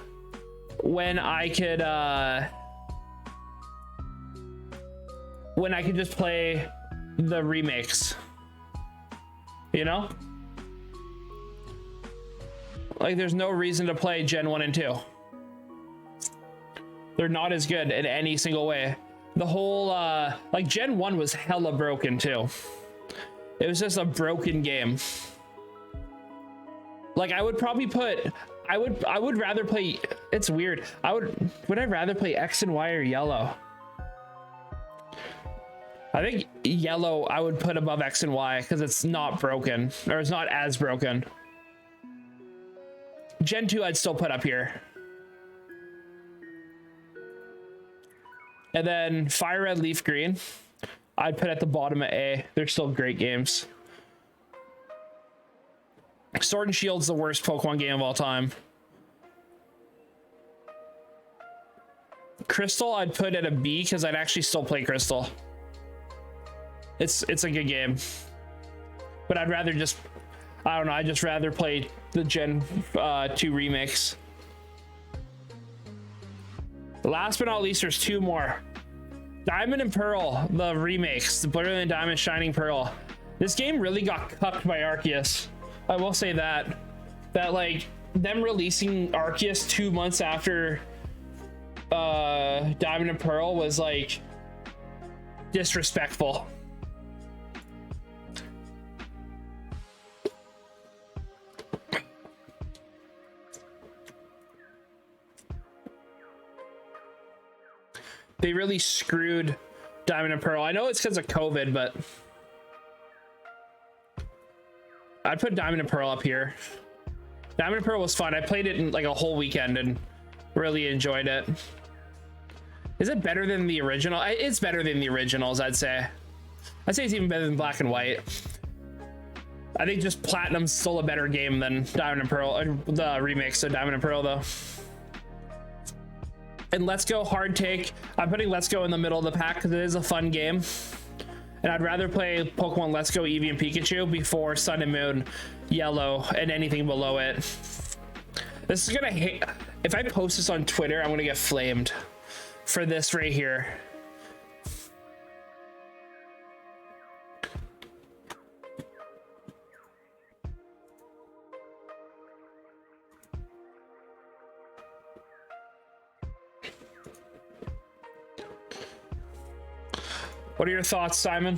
when I could just play the remakes? You know? Like, there's no reason to play Gen 1 and 2. They're not as good in any single way. The whole, like, Gen 1 was hella broken, too. It was just a broken game. Like, I would probably put... I would rather play... It's weird. Would I rather play X and Y or Yellow? I think Yellow I would put above X and Y because it's not broken. Or it's not as broken. Gen 2 I'd still put up here. And then Fire Red, Leaf Green, I'd put at the bottom of A. They're still great games. Sword and Shield's the worst Pokemon game of all time. Crystal, I'd put at a B because I'd actually still play Crystal. It's a good game. But I'd rather just... I don't know, I'd just rather play the Gen 2 remix. Last but not least, there's two more. Diamond and Pearl, the remakes, the Brilliant Diamond, Shining Pearl. This game really got cucked by Arceus. I will say that. That like them releasing Arceus 2 months after Diamond and Pearl was like disrespectful. They really screwed Diamond and Pearl. I know it's because of COVID, but I'd put Diamond and Pearl up here. Diamond and Pearl was fun. I played it in like a whole weekend and really enjoyed it. Is it better than the original? It's better than the originals, I'd say. I'd say it's even better than Black and White. I think just Platinum's still a better game than Diamond and Pearl, the remakes of Diamond and Pearl though. And Let's Go hard take. I'm putting Let's Go in the middle of the pack because it is a fun game. And I'd rather play Pokemon Let's Go Eevee and Pikachu before Sun and Moon Yellow and anything below it. This is gonna hit. If I post this on Twitter, I'm gonna get flamed for this right here. What are your thoughts, Simon?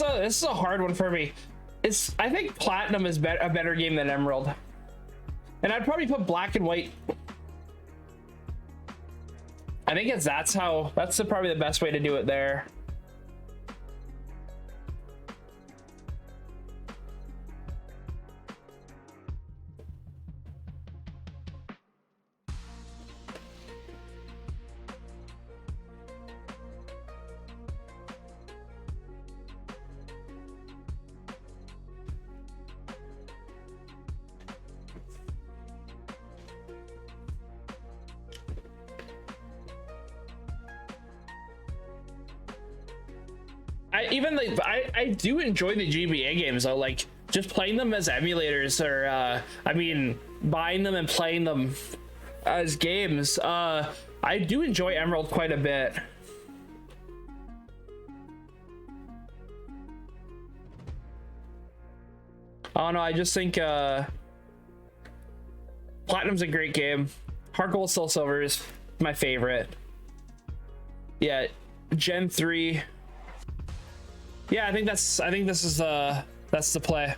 This is a hard one for me. I think Platinum is a better game than Emerald, and I'd probably put Black and White. I think that's probably the best way to do it there. I do enjoy the GBA games though, like just playing them as emulators or I mean buying them and playing them as games. I do enjoy Emerald quite a bit. Oh no, I just think Platinum's a great game. Heart Gold Soul Silver is my favorite. Yeah, Gen 3. Yeah, I think this is that's the play.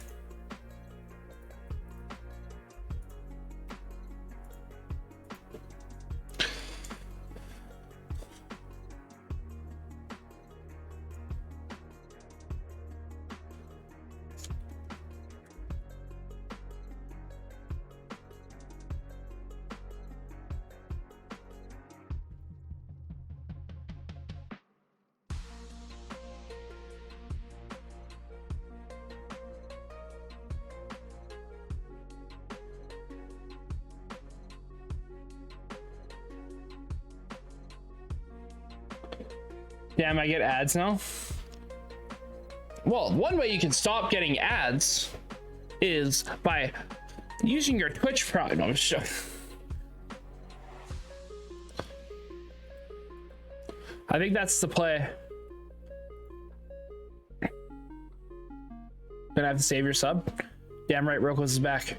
Damn, I get ads now? Well, one way you can stop getting ads is by using your Twitch Prime. No, I'm just joking. I think that's the play. Gonna have to save your sub. Damn right, Rokos is back.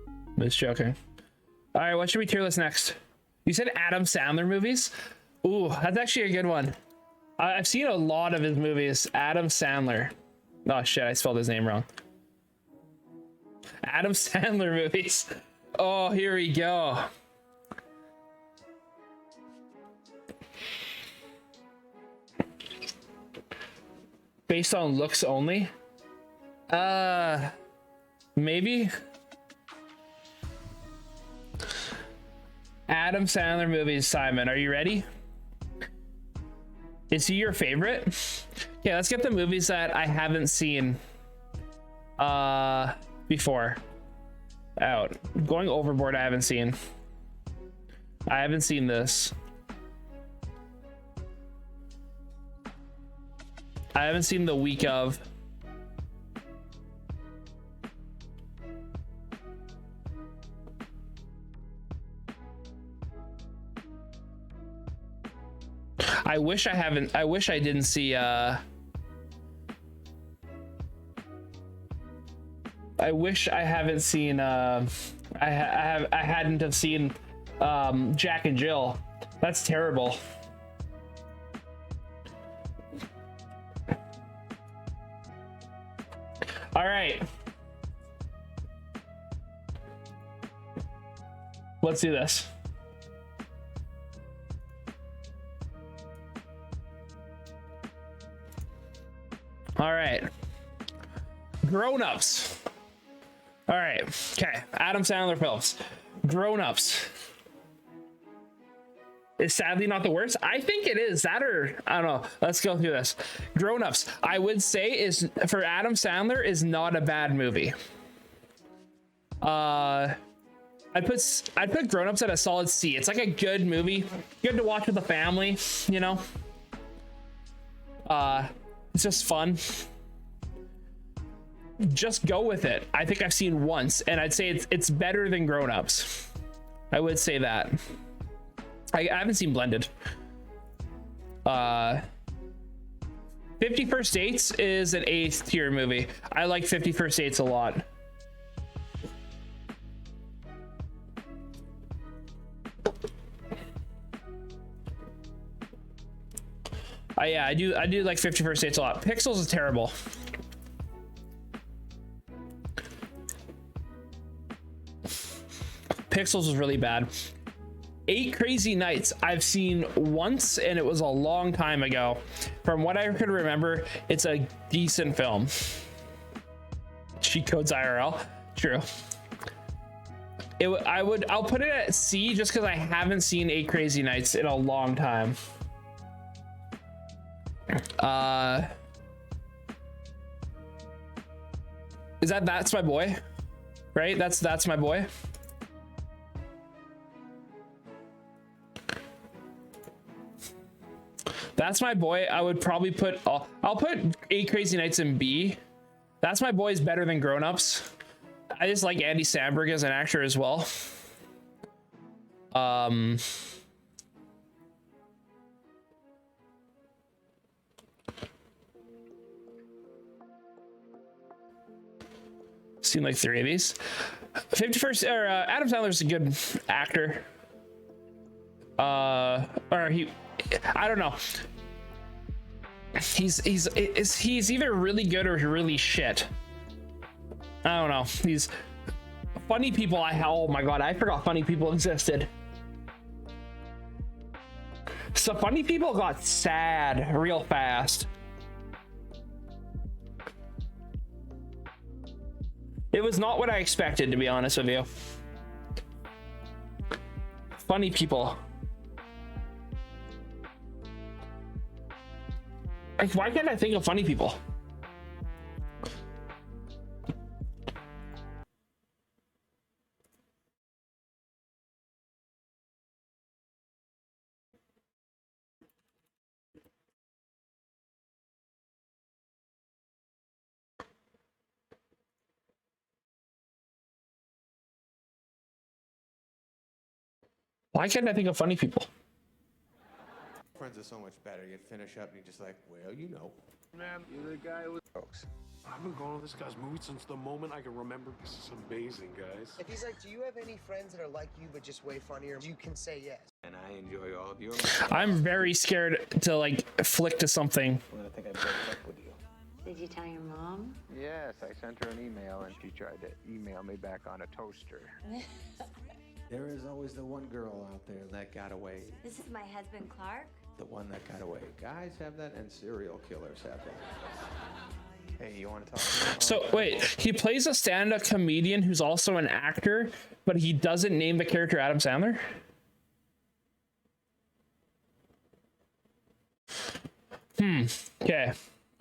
I'm just joking. All right, what should we tier list next? You said Adam Sandler movies? Ooh, that's actually a good one. I've seen a lot of his movies. Adam Sandler. Oh shit, I spelled his name wrong. Adam Sandler movies. Oh, here we go. Based on looks only? Maybe. Adam Sandler movies, Simon. Are you ready? Is he your favorite? Okay, let's get the movies that I haven't seen before out. Going Overboard, I haven't seen. I haven't seen this. I haven't seen The Week Of. I wish I didn't see I wish I haven't seen I hadn't have seen Jack and Jill. That's terrible. All right. Let's do this. All right. Grown Ups. All right. Okay. Adam Sandler films. Grown Ups is sadly not the worst. I think it is. That, or I don't know. Let's go through this. Grown Ups, I would say, is for Adam Sandler is not a bad movie. I'd put Grown Ups at a solid C. It's like a good movie, good to watch with the family. You know. It's just fun. Just go with it. I think I've seen once, and I'd say it's better than Grown Ups. I would say that. I haven't seen Blended. 50 First Dates is an A tier movie. I like 50 First Dates a lot. Yeah, I do like 50 First Dates a lot. Pixels is terrible. Pixels was really bad. 8 Crazy Nights I've seen once, and it was a long time ago. From what I could remember, it's a decent film. Cheat Codes IRL, true. I'll put it at C just because I haven't seen 8 Crazy Nights in a long time. Is That's My Boy, right? That's My Boy. That's My Boy. I would probably put I'll put 8 Crazy Nights in B. That's My Boy is better than Grown Ups. I just like Andy Samberg as an actor as well. Seen like 3 of these. 51st or Adam Sandler's a good actor. Or I don't know. He's either really good or really shit. I don't know. He's Funny People. Oh my god, I forgot Funny People existed. So Funny People got sad real fast. It was not what I expected, to be honest with you. Funny People. Like, why can't I think of Funny People? Why can't I think of Funny People? Friends are so much better. You finish up and you're just like, well, you know. Man, you're the guy with folks. I've been going to this guy's movie since the moment I can remember. This is amazing, guys. If he's like, do you have any friends that are like you but just way funnier? You can say yes. And I enjoy all of your. I'm very scared to like flick to something. Well, I think I broke up with you. Did you tell your mom? Yes, I sent her an email and she tried to email me back on a toaster. There is always the one girl out there that got away. This is my husband, Clark. The one that got away. Guys have that and serial killers have that. Hey, you want to talk to me? So wait, he plays a stand-up comedian who's also an actor, but he doesn't name the character Adam Sandler? Okay.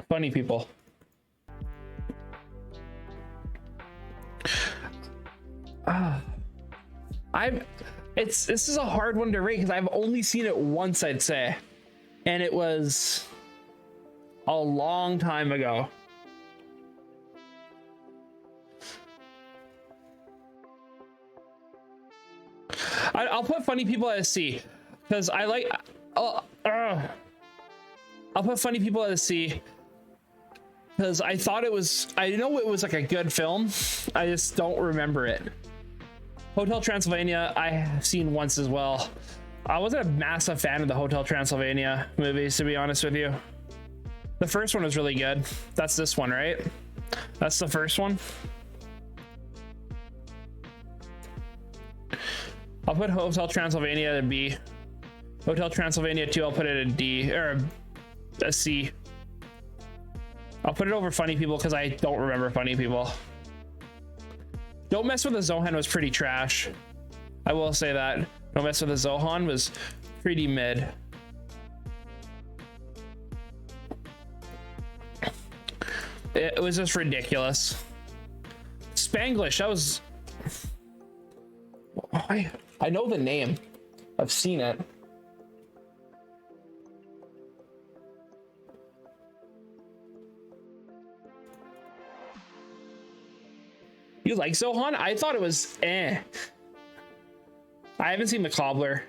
Funny people. This is a hard one to rate because I've only seen it once, I'd say. And it was a long time ago. I'll put Funny People at a C because I like. I'll put Funny People at a C because I thought it was. I know it was like a good film. I just don't remember it. Hotel Transylvania, I have seen once as well. I wasn't a massive fan of the Hotel Transylvania movies, to be honest with you. The first one was really good. That's this one, right? That's the first one. I'll put Hotel Transylvania at a B. Hotel Transylvania 2, I'll put it at a D, or a C. I'll put it over Funny People because I don't remember Funny People. Don't Mess with the Zohan was pretty trash. I will say that. Don't Mess with the Zohan was pretty mid. It was just ridiculous. Spanglish, that was... I know the name. I've seen it. You like Zohan? I thought it was eh. I haven't seen The Cobbler.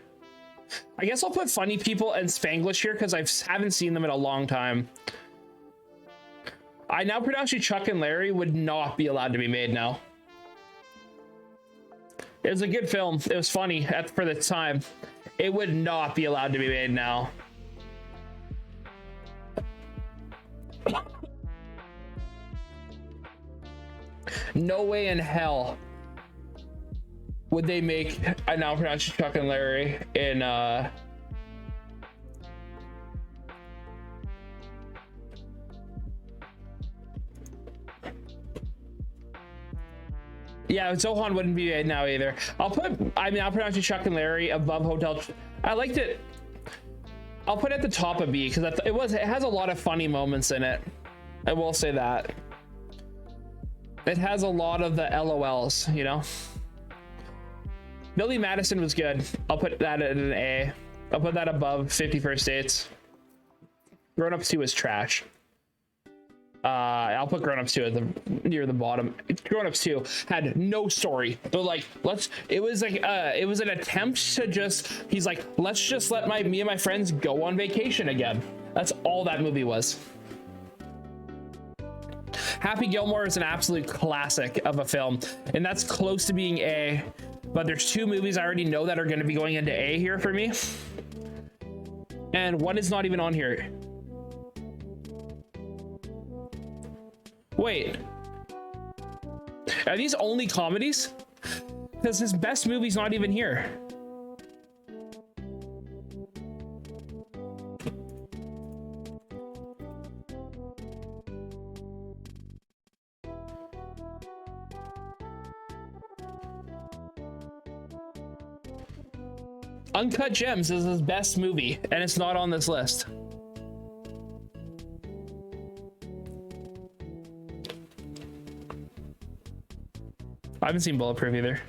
I guess I'll put Funny People and Spanglish here because I haven't seen them in a long time. I Now Pronounce You Chuck and Larry would not be allowed to be made now. It was a good film. It was funny for the time. It would not be allowed to be made now. No way in hell would they make I Now Pronounce You Chuck and Larry in yeah, Zohan wouldn't be made now either. I'll put I Now Pronounce You Chuck and Larry above Hotel. I liked it. I'll put it at the top of B because it has a lot of funny moments in it. I will say that. It has a lot of the LOLs, you know. Billy Madison was good. I'll put that at an A. I'll put that above 50 First Dates. Grown Ups 2 is trash. I'll put Grown Ups 2 at near the bottom. Grown Ups 2 had no story. They're like, it was an attempt to just, he's like, let's just let me and my friends go on vacation again. That's all that movie was. Happy Gilmore is an absolute classic of a film, and that's close to being A, but there's two movies I already know that are going to be going into A here for me, and one is not even on here. Wait, are these only comedies? Because his best movie's not even here. Uncut Gems is his best movie, and it's not on this list. I haven't seen Bulletproof either.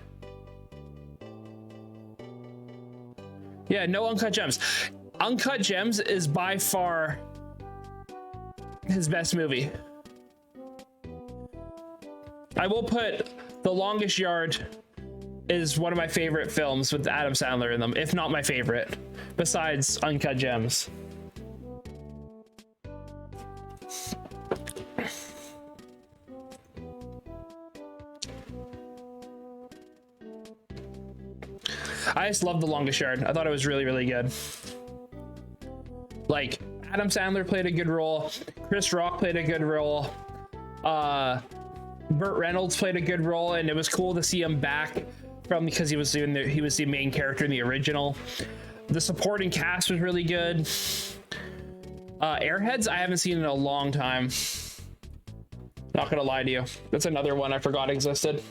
Yeah, no Uncut Gems. Uncut Gems is by far his best movie. I will put The Longest Yard is one of my favorite films with Adam Sandler in them, if not my favorite, besides Uncut Gems. I just love The Longest Yard. I thought it was really, really good. Like, Adam Sandler played a good role. Chris Rock played a good role. Burt Reynolds played a good role, and it was cool to see him back because he was the main character in the original. The supporting cast was really good. Airheads, I haven't seen in a long time. Not gonna lie to you. That's another one I forgot existed.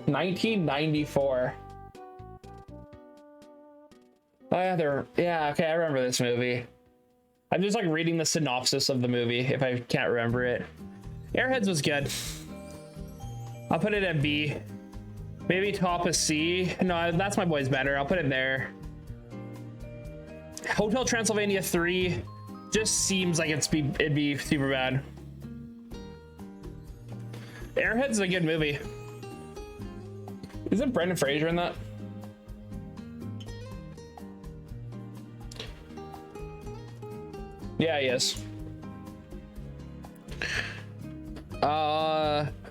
1994. Oh yeah, yeah, okay, I remember this movie. I'm just like reading the synopsis of the movie if I can't remember it. Airheads was good. I'll put it at B. Maybe top of C. No, That's My Boy's better. I'll put it there. Hotel Transylvania 3 just seems like it'd be super bad. Airheads is a good movie. Isn't Brendan Fraser in that? Yeah, he is.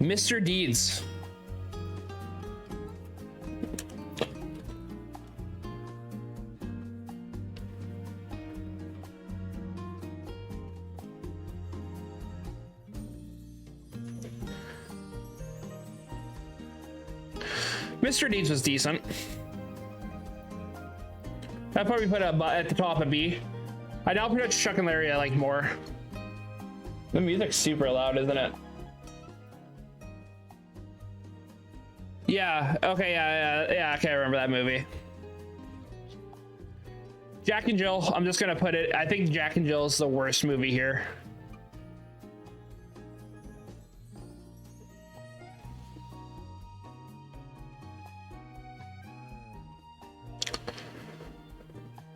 Mr. Deeds. Mr. Deeds was decent. I'd probably put at the top of B. I'd now put Chuck and Larry I like more. The music's super loud, isn't it? Yeah, okay, yeah, okay, I remember that movie. Jack and Jill, I'm just gonna put it, I think Jack and Jill is the worst movie here.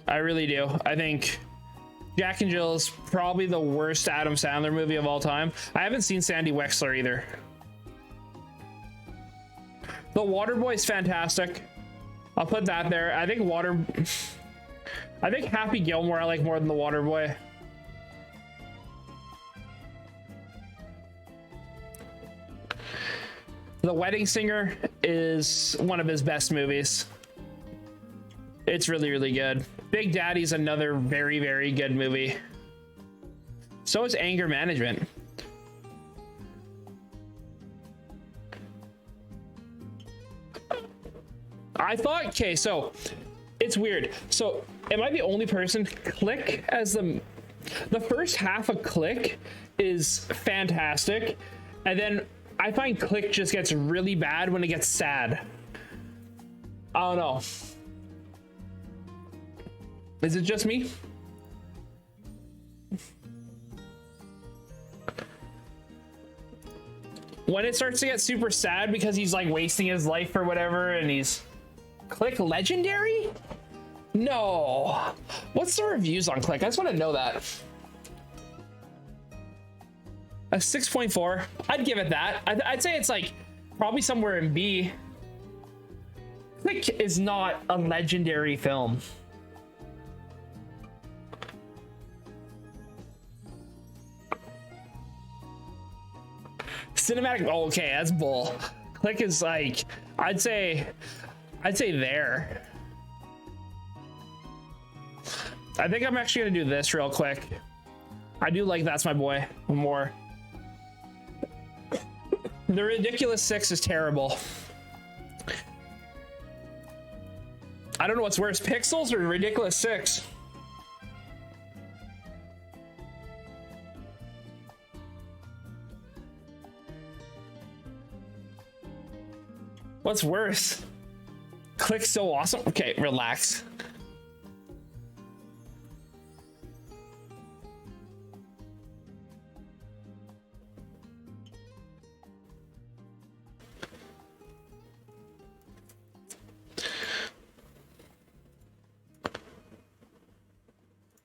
I really do. I think Jack and Jill is probably the worst Adam Sandler movie of all time. I haven't seen Sandy Wexler either. The Waterboy is fantastic. I'll put that there. I think Happy Gilmore I like more than The Waterboy. The Wedding Singer is one of his best movies. It's really, really good. Big Daddy's another very, very good movie. So is Anger Management. I thought, okay, so it's weird. So am I the only person? Click as the first half of Click is fantastic. And then I find Click just gets really bad when it gets sad. I don't know. Is it just me? When it starts to get super sad because he's like wasting his life or whatever and he's Click legendary? No. What's the reviews on Click? I just want to know that. A 6.4. I'd give it that. I'd say it's like probably somewhere in B. Click is not a legendary film. Cinematic, oh, okay, that's bull. Click is like, I'd say there. I think I'm actually gonna do this real quick. I do like That's My Boy more. The Ridiculous Six is terrible. I don't know what's worse, Pixels or Ridiculous Six. What's worse? Click's so awesome. Okay, relax.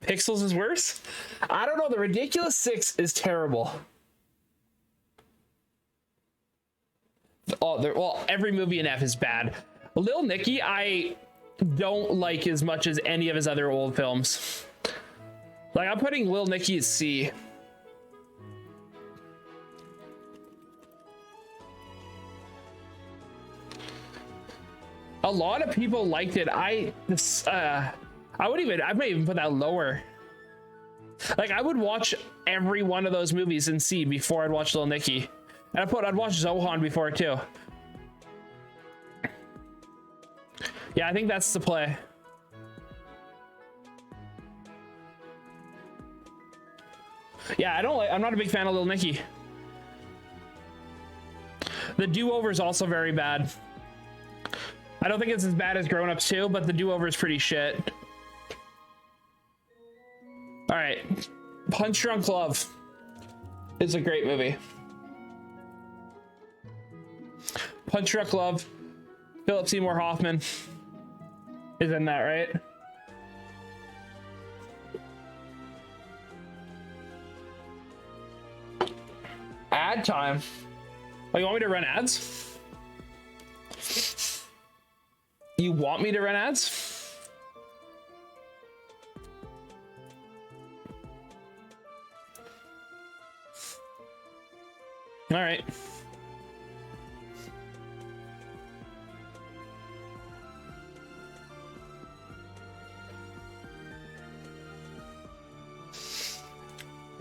Pixels is worse? I don't know. The Ridiculous Six is terrible. Oh, well, every movie in F is bad. Lil Nicky, I don't like as much as any of his other old films. Like, I'm putting Lil Nicky at C. A lot of people liked it. I might even put that lower. Like, I would watch every one of those movies in C before I'd watch Lil Nicky. And I'd watch Zohan before too. Yeah, I think that's the play. Yeah, I'm not a big fan of Lil Nicky. The Do-Over is also very bad. I don't think it's as bad as Grown Ups 2, but the Do-Over is pretty shit. All right, Punch Drunk Love is a great movie. Punch Drunk Love, Philip Seymour Hoffman is in that, right? Ad time. Oh, you want me to run ads? You want me to run ads? All right.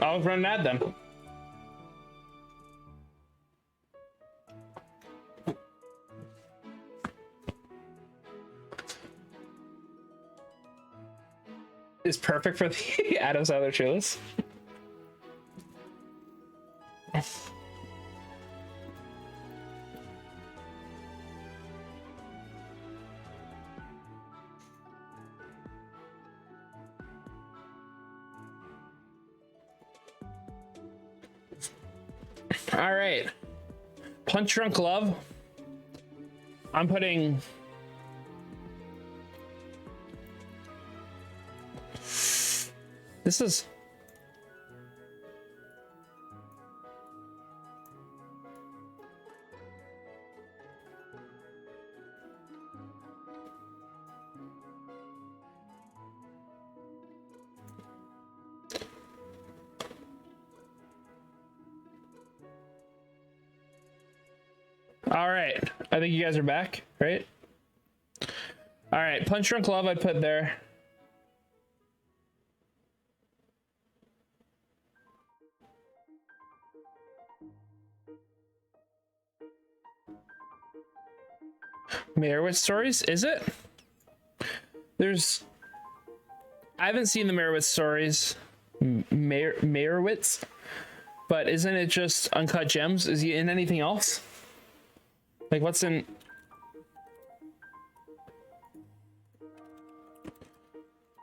I'll run an ad then. Is perfect for the Adam Sandler trailers. All right, Punch Drunk Love. I'm putting this is all right. I think you guys are back, right? All right, Punch Drunk Love I put there. Meyerowitz Stories, is it? I haven't seen the Meyerowitz Stories. Meyerowitz, but isn't it just Uncut Gems? Is he in anything else? Like, what's in?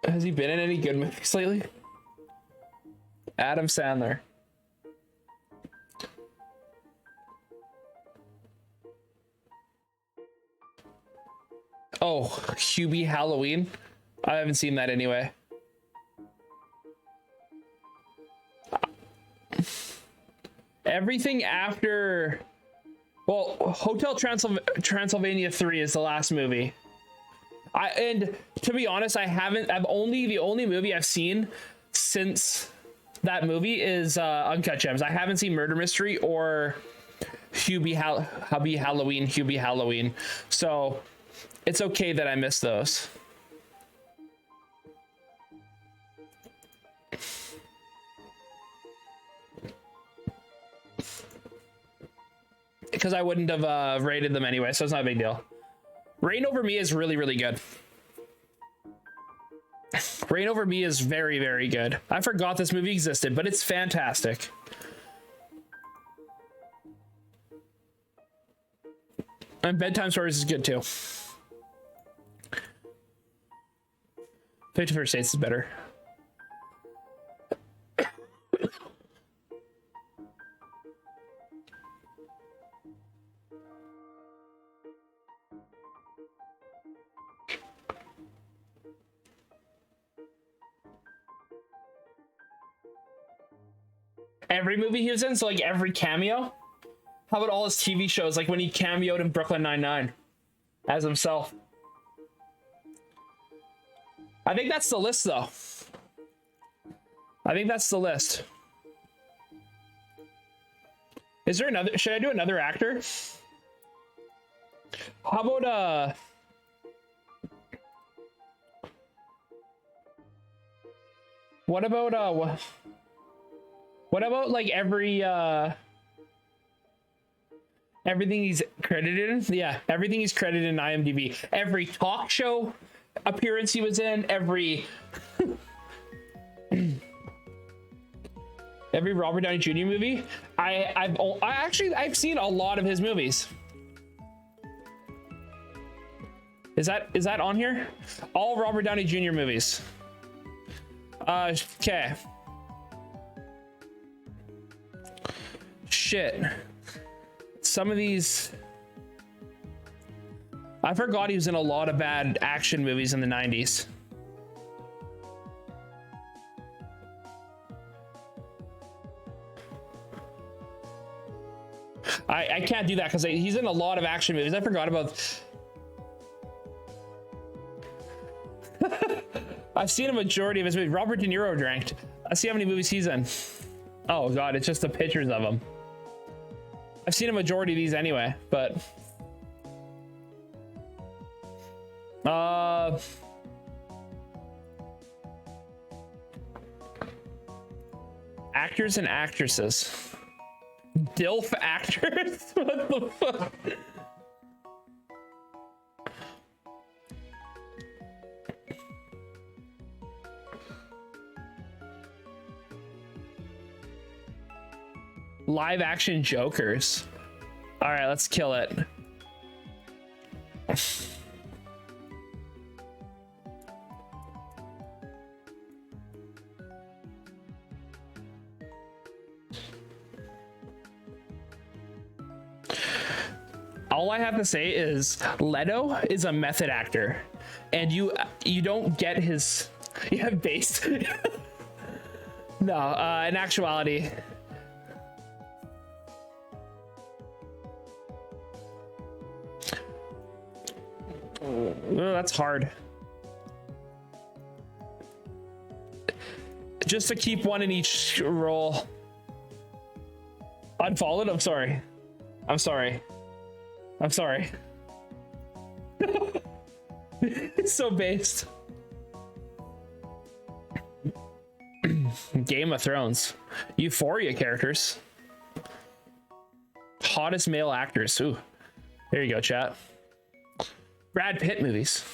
Has he been in any good movies lately? Adam Sandler. Oh, Hubie Halloween. I haven't seen that anyway. Everything after, well, Hotel Transylvania 3 is the last movie. And to be honest, the only movie I've seen since that movie is Uncut Gems. I haven't seen Murder Mystery or Hubie Halloween. So it's okay that I missed those. Because I wouldn't have rated them anyway, so it's not a big deal. Reign Over Me is really, really good. Reign Over Me is very, very good. I forgot this movie existed, but it's fantastic. And Bedtime Stories is good too. 51st Dates is better. Every movie he was in, so like every cameo. How about all his TV shows, like when he cameoed in Brooklyn Nine-Nine as himself? I think that's the list, though. I think that's the list. Is there another? Should I do another actor? How about what about what about like everything he's credited in? Yeah, everything he's credited in IMDb. Every talk show appearance he was in, every Robert Downey Jr. movie. I've seen a lot of his movies. Is that on here? All Robert Downey Jr. movies. Okay. Shit. Some of these... I forgot he was in a lot of bad action movies in the 90s. I can't do that because he's in a lot of action movies. I forgot about... I've seen a majority of his movies. Robert De Niro ranked. Let's see how many movies he's in. Oh god, it's just the pictures of him. I've seen a majority of these anyway, but... Actors and actresses. DILF actors? What the fuck? Live action Jokers. All right, let's kill it. All I have to say is Leto is a method actor, and you don't get his... You have based... No, in actuality... Oh, that's hard. Just to keep one in each role. Unfollowed? I'm sorry. I'm sorry. I'm sorry. It's so based. Game of Thrones. Euphoria characters. Hottest male actors. Ooh. There you go, chat. Brad Pitt movies.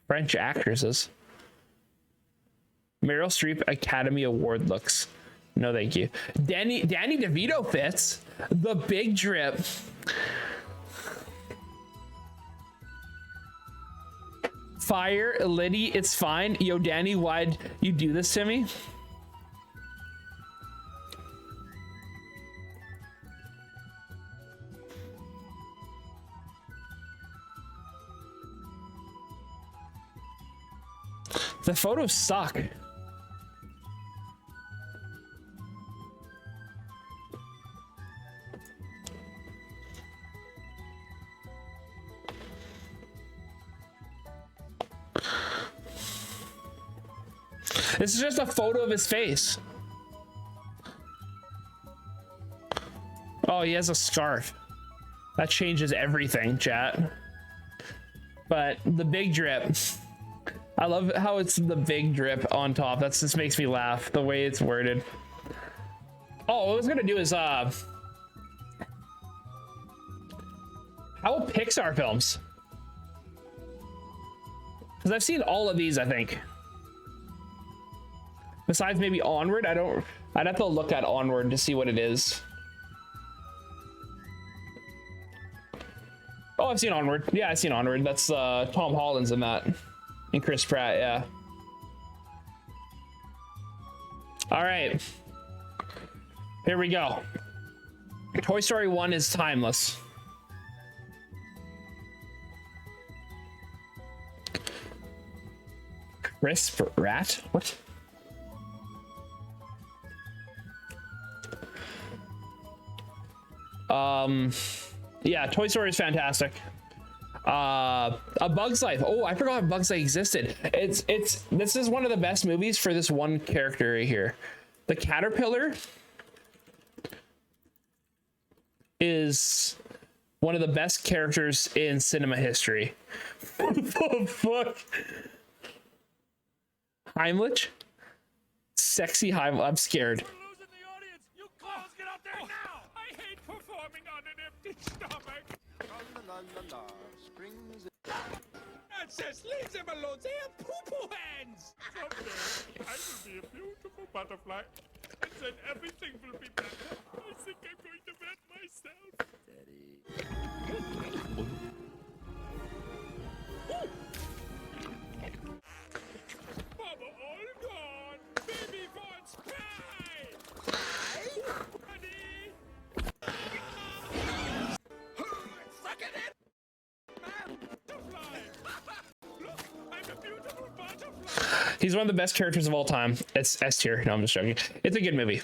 French actresses. Meryl Streep Academy Award looks. No, thank you. Danny DeVito fits. The Big Drip. Fire, Liddy, it's fine. Yo, Danny, why'd you do this to me? The photos suck. This is just a photo of his face. Oh, he has a scarf. That changes everything, chat. But the Big Drip. I love how it's the Big Drip on top. That just makes me laugh, the way it's worded. Oh, what I was gonna do is how Pixar films? Because I've seen all of these, I think. Besides maybe Onward, I'd have to look at Onward to see what it is. Oh, I've seen Onward. Yeah, I've seen Onward. That's Tom Holland's in that. And Chris Pratt, yeah. All right. Here we go. Toy Story 1 is timeless. Chris Pratt? What? Yeah, Toy Story is fantastic. A Bug's Life. Oh, I forgot Bug's Life existed. This is one of the best movies for this one character right here. The caterpillar is one of the best characters in cinema history. What the fuck? Heimlich? Sexy Heimlich. I'm scared. Says, leave them alone. They have poo-poo hands. Someday I will be a beautiful butterfly, and then everything will be better. I think I'm going to wet myself. Mama Olga. He's one of the best characters of all time. It's S tier. No, I'm just joking. It's a good movie.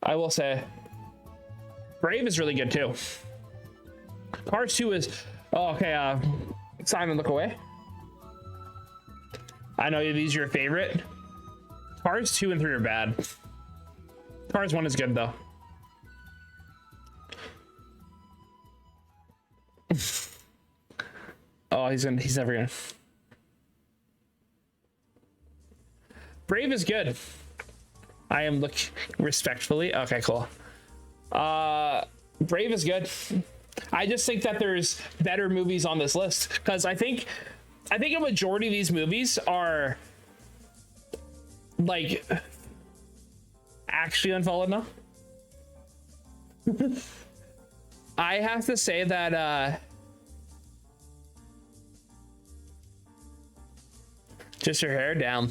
I will say. Brave is really good too. Cars 2 is. Oh, okay. Simon, look away. I know these are your favorite. Cars 2 and 3 are bad. Cars 1 is good though. Oh, he's never gonna. Brave is good. I am looking respectfully. Okay, cool. Brave is good. I just think that there's better movies on this list because I think a majority of these movies are like actually unfollowed now. I have to say that just your hair down.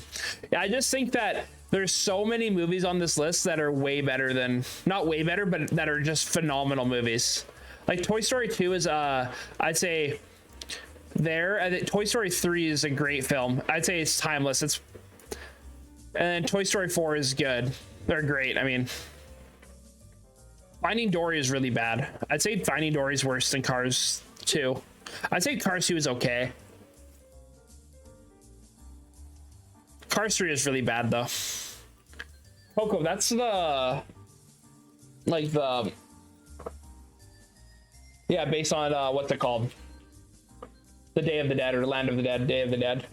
Yeah, I just think that there's so many movies on this list that are way better than, not way better, but that are just phenomenal movies. Like Toy Story 2 is I'd say there. I think Toy Story 3 is a great film. I'd say it's timeless. And then Toy Story 4 is good. They're great. I mean, Finding Dory is really bad. I'd say Finding Dory is worse than Cars 2. I'd say Cars 2 is okay. Cars 3 is really bad though. Coco, that's the yeah, based on what's it called? The Day of the Dead or Land of the Dead, Day of the Dead.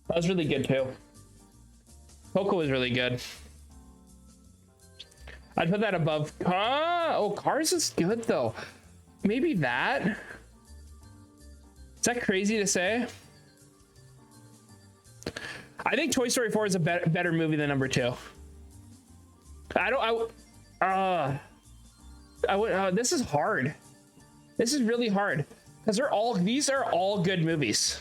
That was really good too. Coco was really good. I'd put that above. Oh, Cars is good though. Maybe that. Is that crazy to say? I think Toy Story 4 is a better movie than number 2. This is hard. This is really hard because these are all good movies.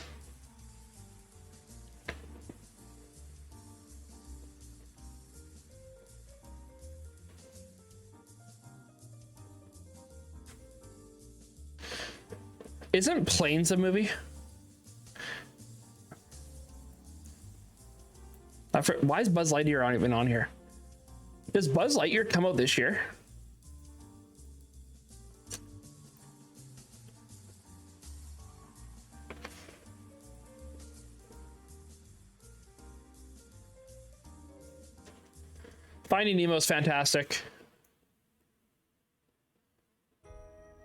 Isn't Planes a movie? Why is Buzz Lightyear not even on here? Does Buzz Lightyear come out this year? Finding Nemo is fantastic.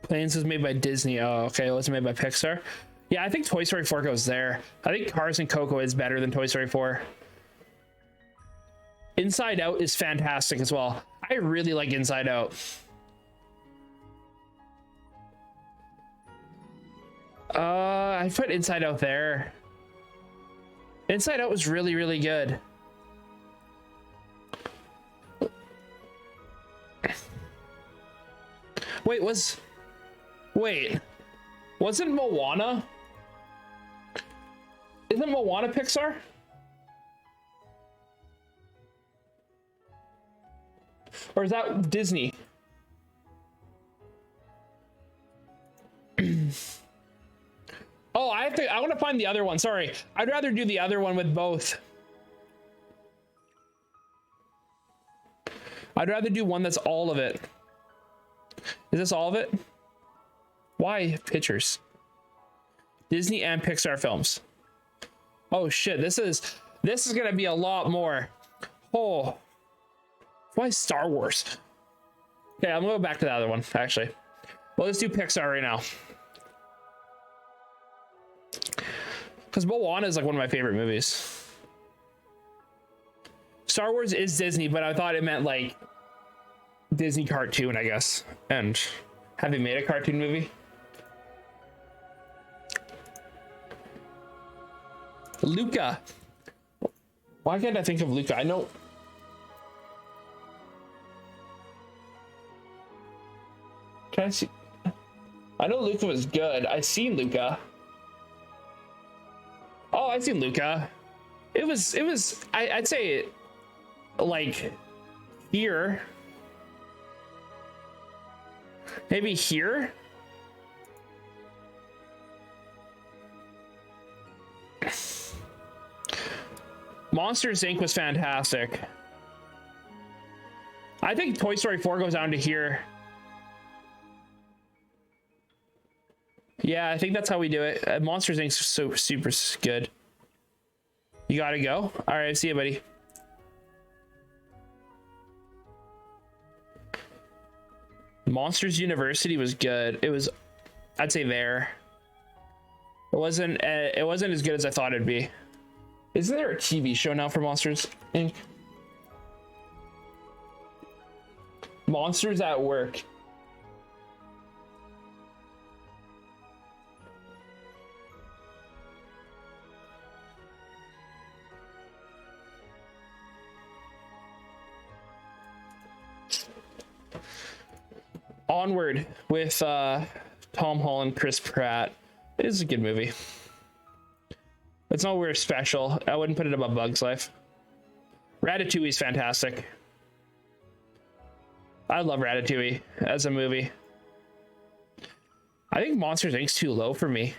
Planes was made by Disney. Oh, okay. It wasn't made by Pixar. Yeah, I think Toy Story 4 goes there. I think Cars and Coco is better than Toy Story 4. Inside Out is fantastic as well. I really like Inside Out. I put Inside Out there. Inside Out was really, really good. Wasn't Moana? Isn't Moana Pixar? Or is that Disney? Oh, I want to find the other one. Sorry. I'd rather do the other one with both. I'd rather do one that's all of it. Is this all of it? Why pictures? Disney and Pixar films. Oh shit, this is gonna be a lot more. Oh. Why Star Wars? Okay, I'm gonna go back to the other one, actually. Well, let's do Pixar right now. Because Moana is like one of my favorite movies. Star Wars is Disney, but I thought it meant like Disney cartoon, I guess. And have they made a cartoon movie? Luca. Why can't I think of Luca? I know. Can I see? I know Luca was good. I seen Luca. Oh, I seen Luca. It was. I'd say, like, here. Maybe here. Monsters Inc. was fantastic. I think Toy Story 4 goes down to here. Yeah, I think that's how we do it. Monsters Inc.'s so super good. You gotta go? All right, see you, buddy. Monsters University was good. It was, I'd say there. It wasn't as good as I thought it'd be. Isn't there a TV show now for Monsters Inc.? Monsters at Work. Onward with Tom Holland, Chris Pratt. It is a good movie. It's nowhere special. I wouldn't put it above Bug's Life. Ratatouille is fantastic. I love Ratatouille as a movie. I think Monsters Inc.'s too low for me.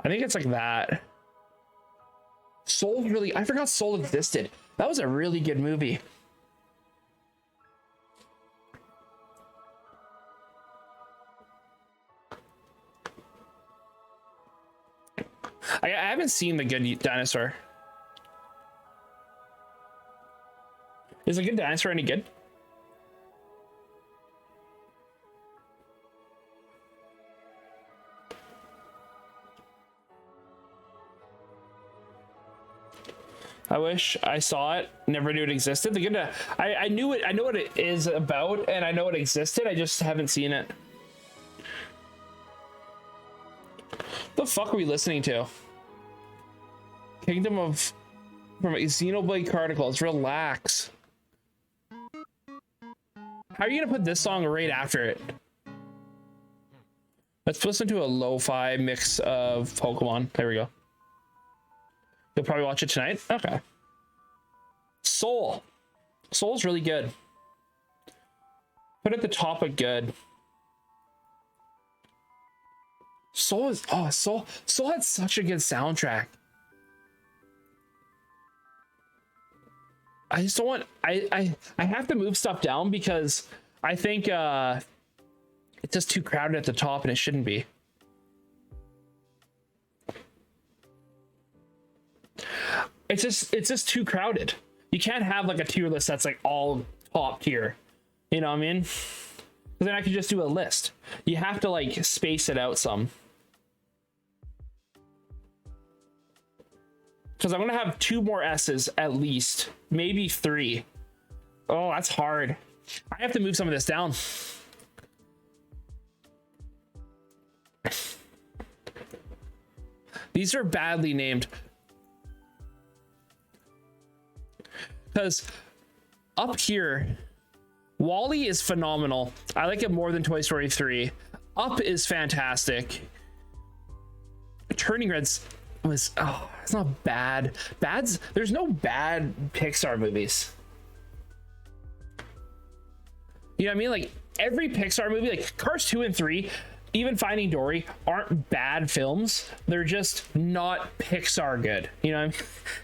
I think it's like that. Soul really, I forgot Soul existed. That was a really good movie. I haven't seen The Good Dinosaur. Is The Good Dinosaur any good? I wish I saw it. Never knew it existed. I knew it. I know what it is about, and I know it existed. I just haven't seen it. The fuck are we listening to? Kingdom of from Xenoblade Chronicles. Relax. How are you gonna put this song right after it? Let's listen to a lo-fi mix of Pokemon. There we go. You'll probably watch it tonight? Okay. Soul. Soul's really good. Put it at the top of good. Soul is Soul had such a good soundtrack. I just don't want I have to move stuff down because I think it's just too crowded at the top and it shouldn't be. It's just too crowded. You can't have like a tier list that's like all top tier. You know what I mean? Because then I could just do a list. You have to like space it out some. Because I'm gonna have 2 more S's at least, maybe 3. Oh, that's hard. I have to move some of this down. These are badly named. Because up here, WALL-E is phenomenal. I like it more than Toy Story 3. Up is fantastic. Turning Reds was, oh, it's not bad. There's no bad Pixar movies. You know what I mean? Like every Pixar movie, like Cars 2 and 3, even Finding Dory, aren't bad films. They're just not Pixar good. You know,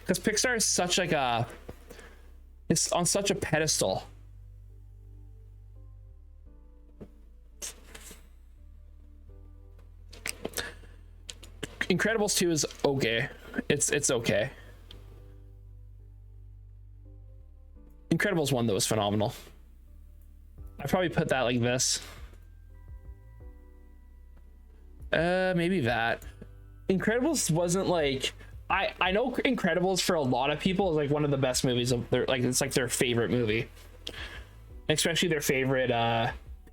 because Pixar is such like a, it's on such a pedestal. Incredibles 2 is okay. It's okay. Incredibles 1 though is phenomenal. I probably put that like this. Maybe that. Incredibles wasn't like, I know Incredibles for a lot of people is like one of the best movies of their, like it's like their favorite movie, especially their favorite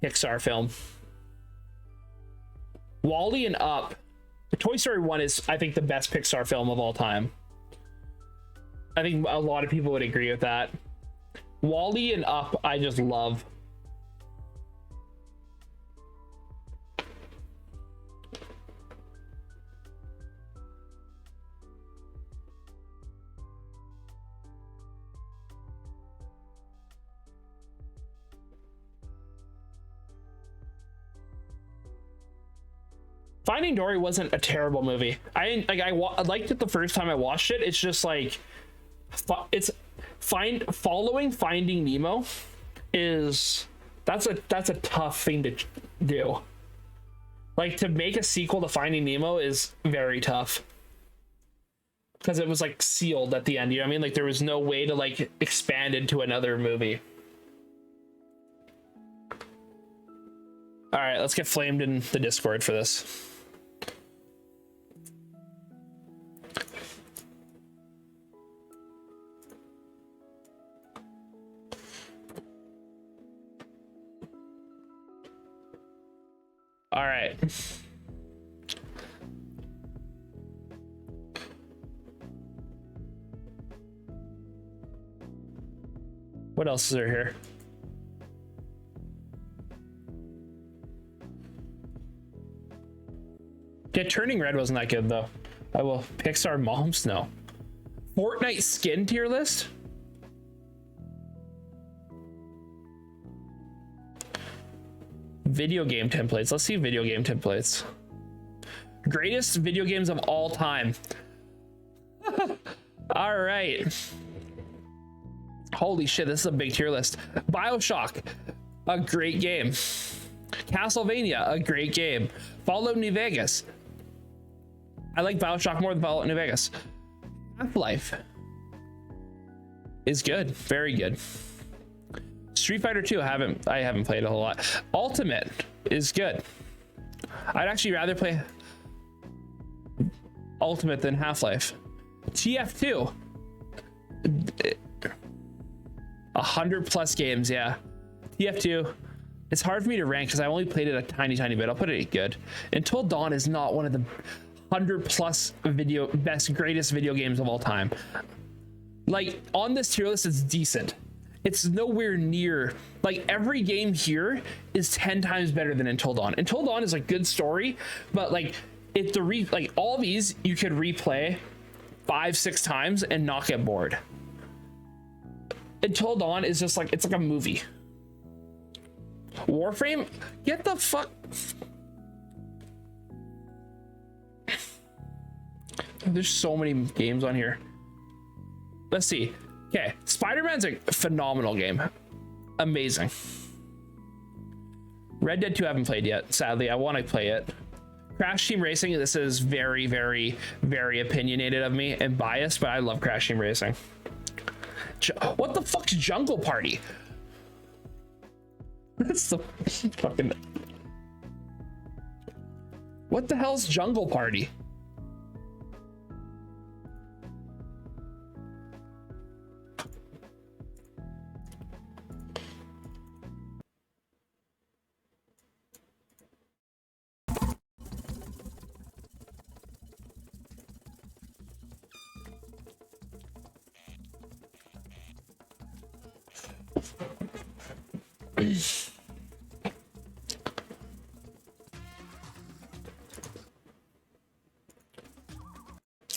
Pixar film. WALL-E and Up. Toy Story 1 is, I think, the best Pixar film of all time. I think a lot of people would agree with that. WALL-E and Up, I just love. Finding Dory wasn't a terrible movie. I liked it the first time I watched it. It's just like following Finding Nemo is that's a tough thing to do. Like, to make a sequel to Finding Nemo is very tough because it was like sealed at the end. You know what I mean? Like, there was no way to like expand into another movie. All right, let's get flamed in the Discord for this. All right. What else is there here? Yeah, Turning Red wasn't that good though. I will. Pixar Moms? No. Fortnite skin tier list? Video game templates. Let's see video game templates. Greatest video games of all time. All right. Holy shit, this is a big tier list. BioShock, a great game. Castlevania, a great game. Fallout New Vegas. I like BioShock more than Fallout New Vegas. Half-Life is good, very good. Street Fighter 2, I haven't played a whole lot. Ultimate is good. I'd actually rather play Ultimate than Half-Life. TF2, 100+ games, yeah. TF2, it's hard for me to rank because I only played it a tiny bit. I'll put it at good. Until Dawn is not one of the 100+ greatest video games of all time. Like, on this tier list, it's decent. It's nowhere near, like, every game here is 10 times better than Until Dawn. Until Dawn is a good story, but like, like all these you could replay 5-6 times and not get bored. Until Dawn is just like, it's like a movie. Warframe, get the fuck. There's so many games on here. Let's see. Okay, Spider-Man's a phenomenal game. Amazing. Red Dead 2 I haven't played yet, sadly. I want to play it. Crash Team Racing, this is very, very, very opinionated of me and biased, but I love Crash Team Racing. What the fuck's Jungle Party? That's the fucking... What the hell's Jungle Party?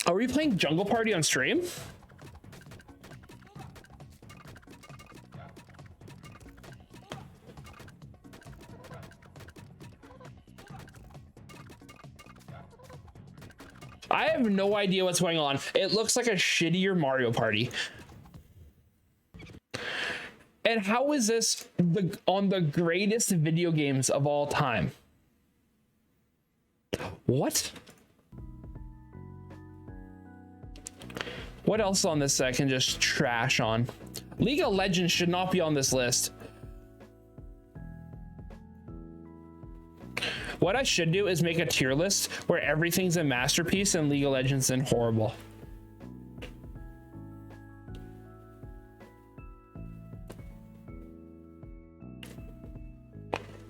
Are we playing Jungle Party on stream? I have no idea what's going on. It looks like a shittier Mario Party. And how is this on the greatest video games of all time? What? What else on this I can just trash on? League of Legends should not be on this list. What I should do is make a tier list where everything's a masterpiece and League of Legends is horrible.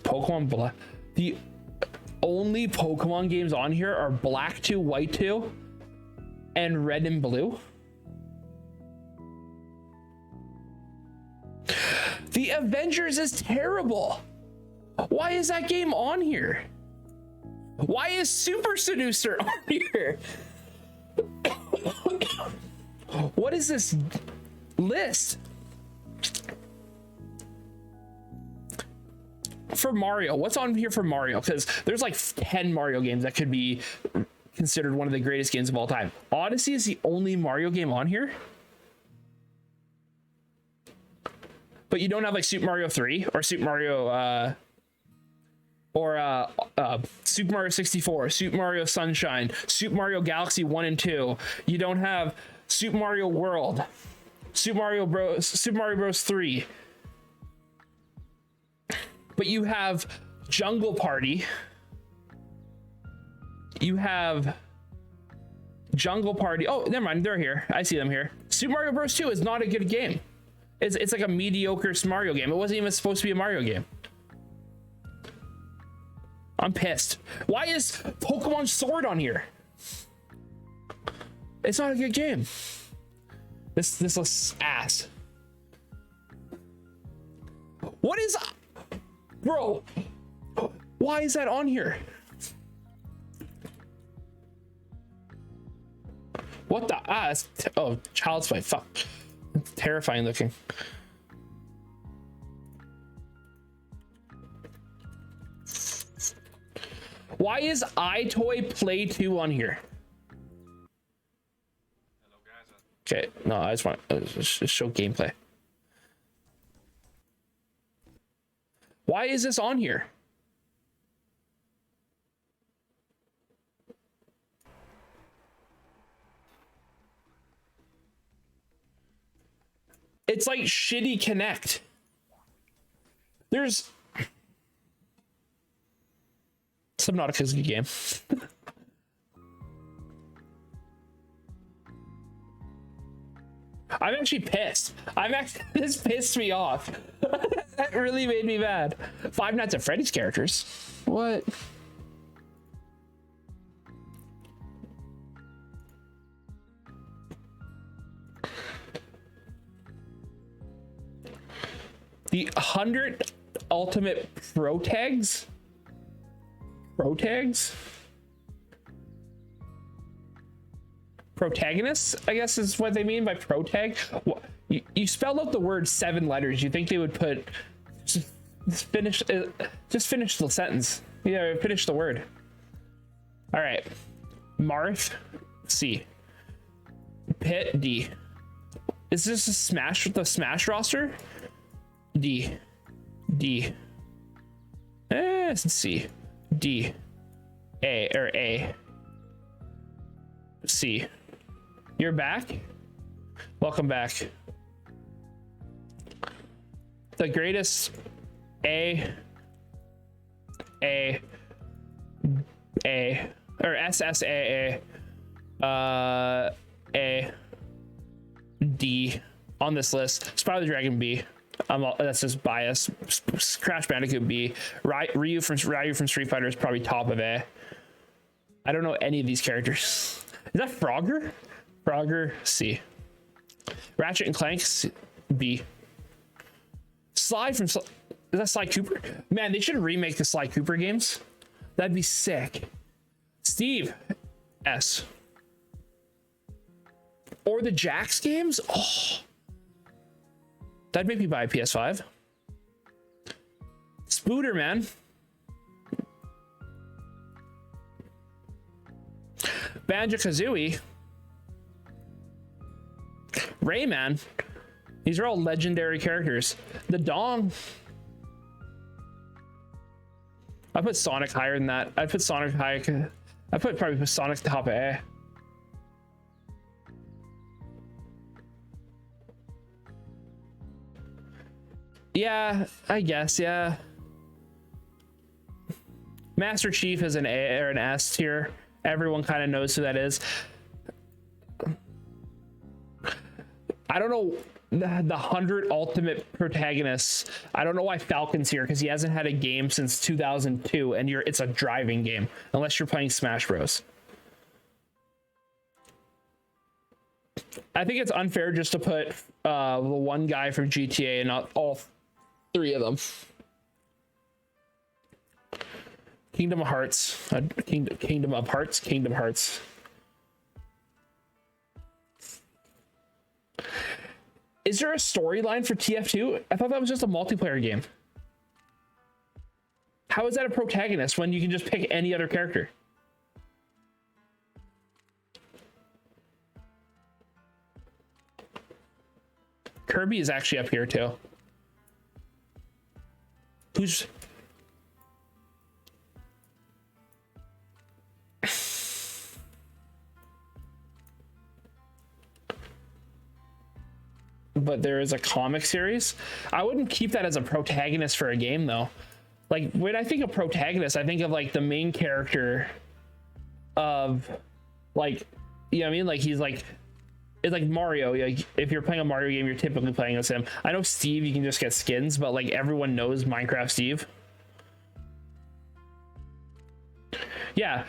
Pokemon Black. The only Pokemon games on here are Black 2, White 2, and Red and Blue. The Avengers is terrible. Why is that game on here? Why is Super Seducer on here? What is this list? For Mario, what's on here for Mario? Because there's like 10 Mario games that could be considered one of the greatest games of all time. Odyssey is the only Mario game on here. but you don't have like Super Mario 3 or Super Mario Super Mario 64, Super Mario Sunshine, Super Mario Galaxy 1 and 2. You don't have Super Mario World, Super Mario Bros 3. But you have Jungle Party. You have Jungle Party. Oh, never mind. They're here. I see them here. Super Mario Bros 2 is not a good game. It's like a mediocre Mario game. It wasn't even supposed to be a Mario game. I'm pissed. Why is Pokemon Sword on here? It's not a good game. This looks ass. What is... Bro, why is that on here? What the... Oh, Child's Play. Fuck. It's terrifying looking. Why is iToy Play 2 on here? Okay, no, I just want to just show gameplay. Why is this on here? It's like shitty Connect. There's Subnautica good game. I'm actually pissed. This pissed me off. That really made me mad. Five Nights at Freddy's characters. What? The 100 Ultimate Pro Tags? Pro Tags? Protagonists, I guess is what they mean by pro tag. You spelled out the word 7 letters. You think they would put just finish the sentence. Yeah, finish the word. All right. Marth, C. Pit, D. Is this a Smash with the Smash roster? D. D. C. D. A. C. You're back? Welcome back. The greatest A or SSAA A D on this list. Spyro the Dragon B. That's just bias. Crash Bandicoot B. Ryu from Street Fighter is probably top of A. I don't know any of these characters. Is that Frogger? Frogger, C. Ratchet and Clank, C, B. Sly from... Is that Sly Cooper? Man, they should remake the Sly Cooper games. That'd be sick. Steve, S. Or the Jax games? Oh. That'd make me buy a PS5. Spooter, man. Banjo-Kazooie. Rayman. These are all legendary characters. The Dong. I put Sonic higher than that. I put Sonic high. Probably put Sonic top of A. Yeah, I guess, yeah. Master Chief is an A or an S tier. Everyone kind of knows who that is. I don't know the 100 Ultimate Protagonists. I don't know why Falcon's here because he hasn't had a game since 2002, and it's a driving game unless you're playing Smash Bros. I think it's unfair just to put the one guy from GTA and not all 3 of them. Kingdom Hearts. Kingdom Hearts. Is there a storyline for TF2? I thought that was just a multiplayer game. How is that a protagonist when you can just pick any other character? Kirby is actually up here too. Who's... But there is a comic series. I wouldn't keep that as a protagonist for a game though. Like when I think of protagonist, I think of like the main character of like, you know what I mean? Like he's like, it's like Mario. Like if you're playing a Mario game, you're typically playing as him. I know Steve, you can just get skins, but like everyone knows Minecraft Steve. Yeah,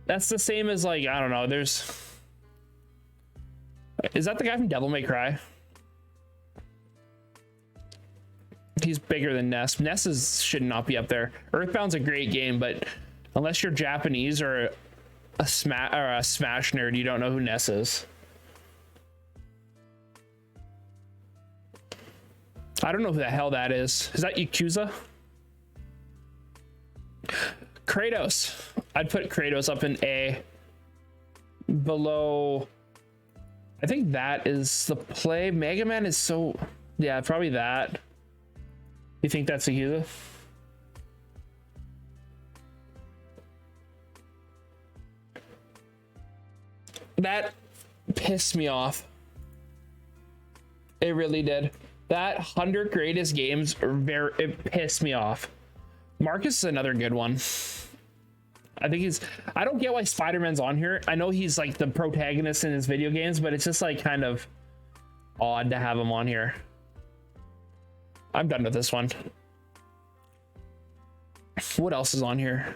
that's the same as like, I don't know, is that the guy from Devil May Cry? He's bigger than Ness. Should not be up there. Earthbound's a great game, but unless you're Japanese or a Smash nerd, you don't know who Ness is. I don't know who the hell that is. Is that Yakuza? Kratos. I'd put Kratos up in A. Below, I think that is the play. Mega Man is so, yeah, probably that. You think that's Yakuza? That pissed me off. It really did. That 100 greatest games it pissed me off. Marcus is another good one. I think I don't get why Spider-Man's on here. I know he's like the protagonist in his video games, but it's just like kind of odd to have him on here. I'm done with this one. What else is on here?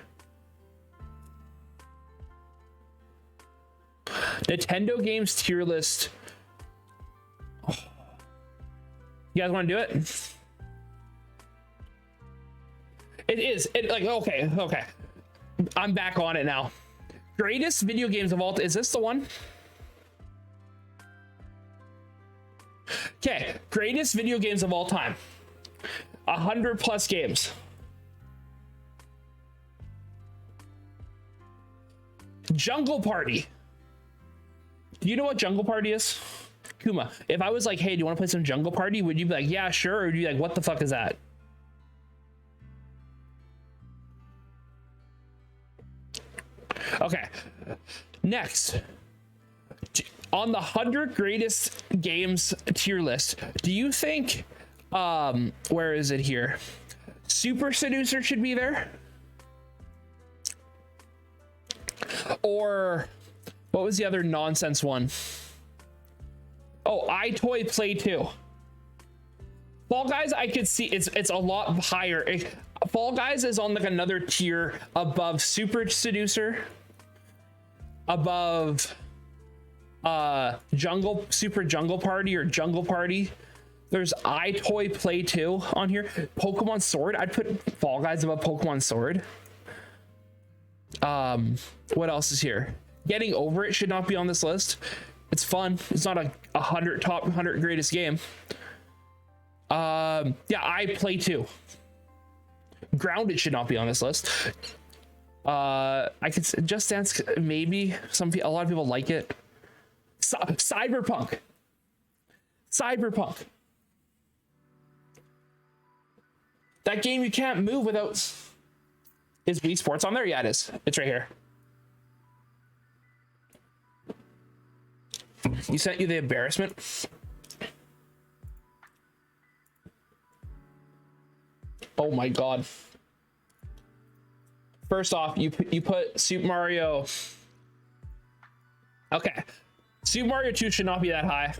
Nintendo games tier list. Oh. You guys want to do it? It is. Okay. I'm back on it now. Greatest video games of all time. Is this the one? Okay. Greatest video games of all time. 100 plus games. Jungle Party. Do you know what Jungle Party is? Kuma, if I was like, hey, do you want to play some Jungle Party? Would you be like, yeah, sure? Or would you be like, what the fuck is that? Okay. Next. On the 100 greatest games tier list, do you think, where is it here? Super Seducer should be there? Or what was the other nonsense one? Oh, iToy Play 2. Fall Guys, I could see it's a lot higher. Fall Guys is on like another tier above Super Seducer, above Super Jungle Party or Jungle Party. There's iToy Play 2 on here. Pokemon Sword, I'd put Fall Guys above Pokemon Sword. What else is here? Getting Over It should not be on this list. It's fun. It's not a top 100 greatest game. Yeah, I Play 2. Grounded should not be on this list. I could Just Dance, maybe. A lot of people like it. Cyberpunk. That game you can't move without. Is Wii Sports on there? Yeah, it is. It's right here. You sent you the embarrassment. Oh my god. First off, you put Super Mario. Okay. Super Mario 2 should not be that high.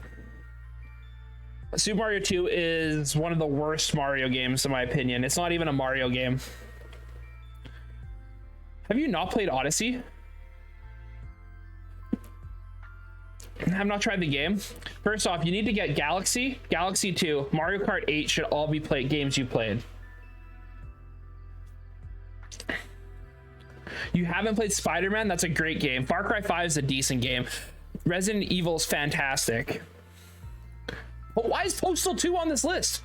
Super Mario 2 is one of the worst Mario games in my opinion. It's not even a Mario game. Have you not played Odyssey? Have not tried the game. First off, you need to get Galaxy 2, Mario Kart 8 should all be games you played. You haven't played Spider-Man? That's a great game. Far Cry 5 is a decent game. Resident Evil is fantastic. But why is Postal 2 on this list?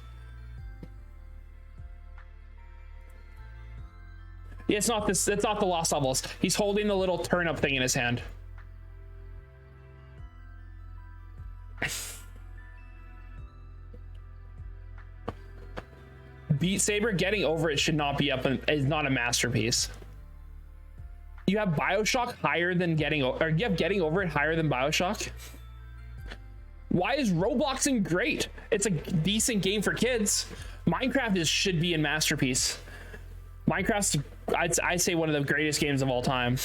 Yeah, it's not the Lost Levels. He's holding the little turnip thing in his hand. Beat Saber, getting over it should not be up and is not a masterpiece. You have BioShock higher than getting or you have getting over it higher than BioShock. Why is Robloxing great? It's a decent game for kids. Minecraft should be in masterpiece. Minecraft's I'd say one of the greatest games of all time.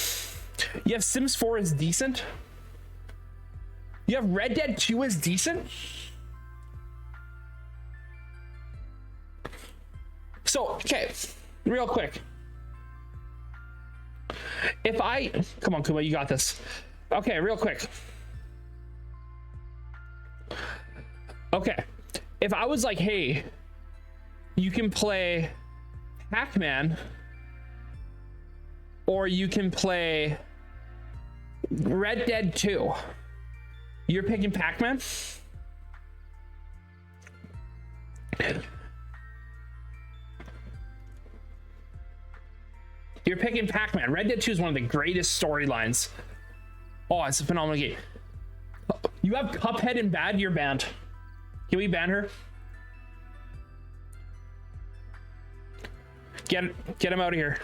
You have Sims 4 is decent. You have Red Dead 2 is decent. So, okay, real quick. If I come on, Kuma, you got this. Okay, real quick. Okay, if I was like, hey, you can play Pac-Man or you can play Red Dead 2, you're picking Pac-Man? You're picking Pac-Man. Red Dead 2 is one of the greatest storylines. Oh, it's a phenomenal game. You have Cuphead and Bad, you're banned. Can we ban her? Get him out of here.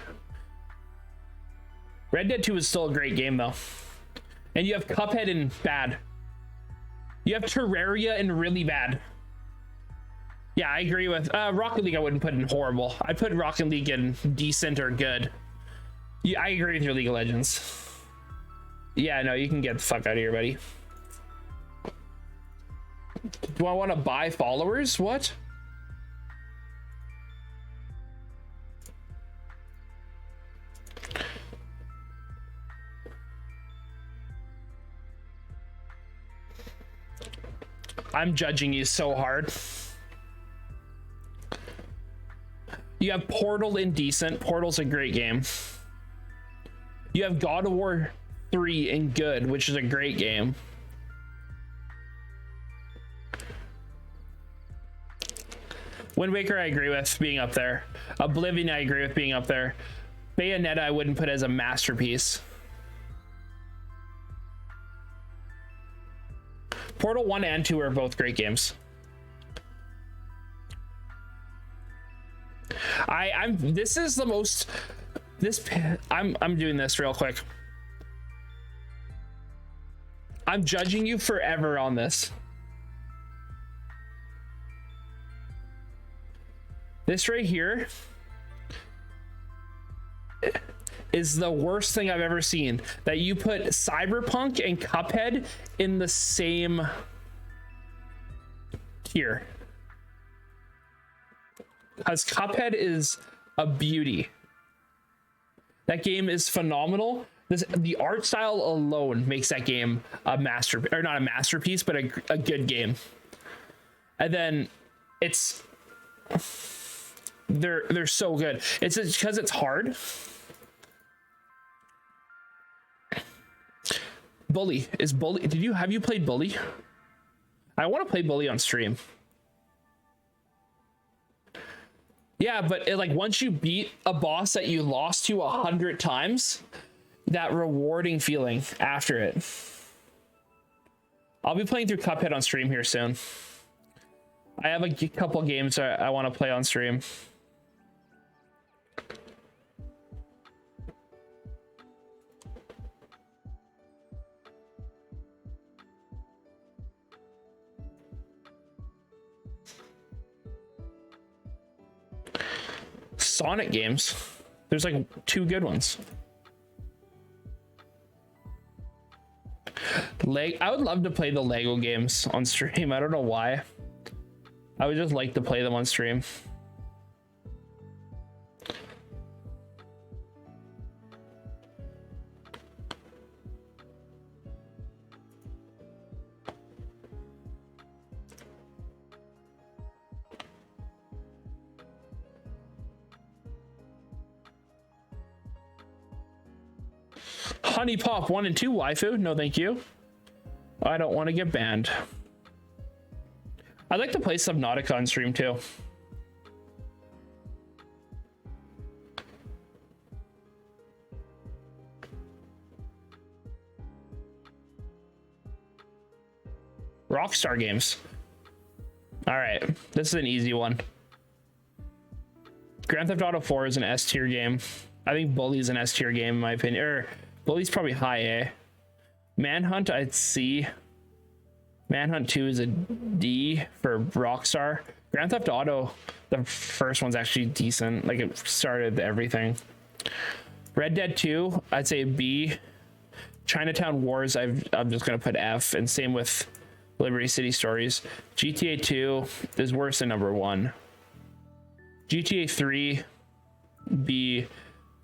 Red Dead 2 is still a great game though. And you have Cuphead and Bad. You have Terraria and really bad. Yeah, I agree with Rocket League. I wouldn't put in horrible. I'd put Rocket League in decent or good. Yeah, I agree with your League of Legends. Yeah, no, you can get the fuck out of here, buddy. Do I want to buy followers? What? I'm judging you so hard. You have Portal Indecent. Portal's a great game. You have God of War 3 in good, which is a great game. Wind Waker, I agree with being up there. Oblivion, I agree with being up there. Bayonetta, I wouldn't put as a masterpiece. Portal 1 and 2 are both great games. I'm doing this real quick. I'm judging you forever on this. This right here is the worst thing I've ever seen. That you put Cyberpunk and Cuphead in the same tier. Because Cuphead is a beauty. That game is phenomenal. The art style alone makes that game a not a masterpiece, but a good game. And then they're so good. It's because it's hard. Bully. Have you played Bully? I want to play Bully on stream. Yeah, but once you beat a boss that you lost to 100 times, that rewarding feeling after it. I'll be playing through Cuphead on stream here soon. I have a couple games I want to play on stream. Sonic games. There's like 2 good ones. I would love to play the Lego games on stream. I don't know why. I would just like to play them on stream. Honey Pop 1 and 2 waifu. No, thank you. I don't want to get banned. I'd like to play Subnautica on stream too. Rockstar Games. All right, this is an easy one. Grand Theft Auto 4 is an S tier game. I think Bully's an S tier game in my opinion. Or Bully's probably high A. Manhunt I'd C. Manhunt 2 is a D for Rockstar. Grand Theft Auto, the first one's actually decent. Like it started everything. Red Dead 2, I'd say B. Chinatown Wars, I'm just gonna put F, and same with Liberty City Stories. GTA 2 is worse than number 1. GTA 3, B.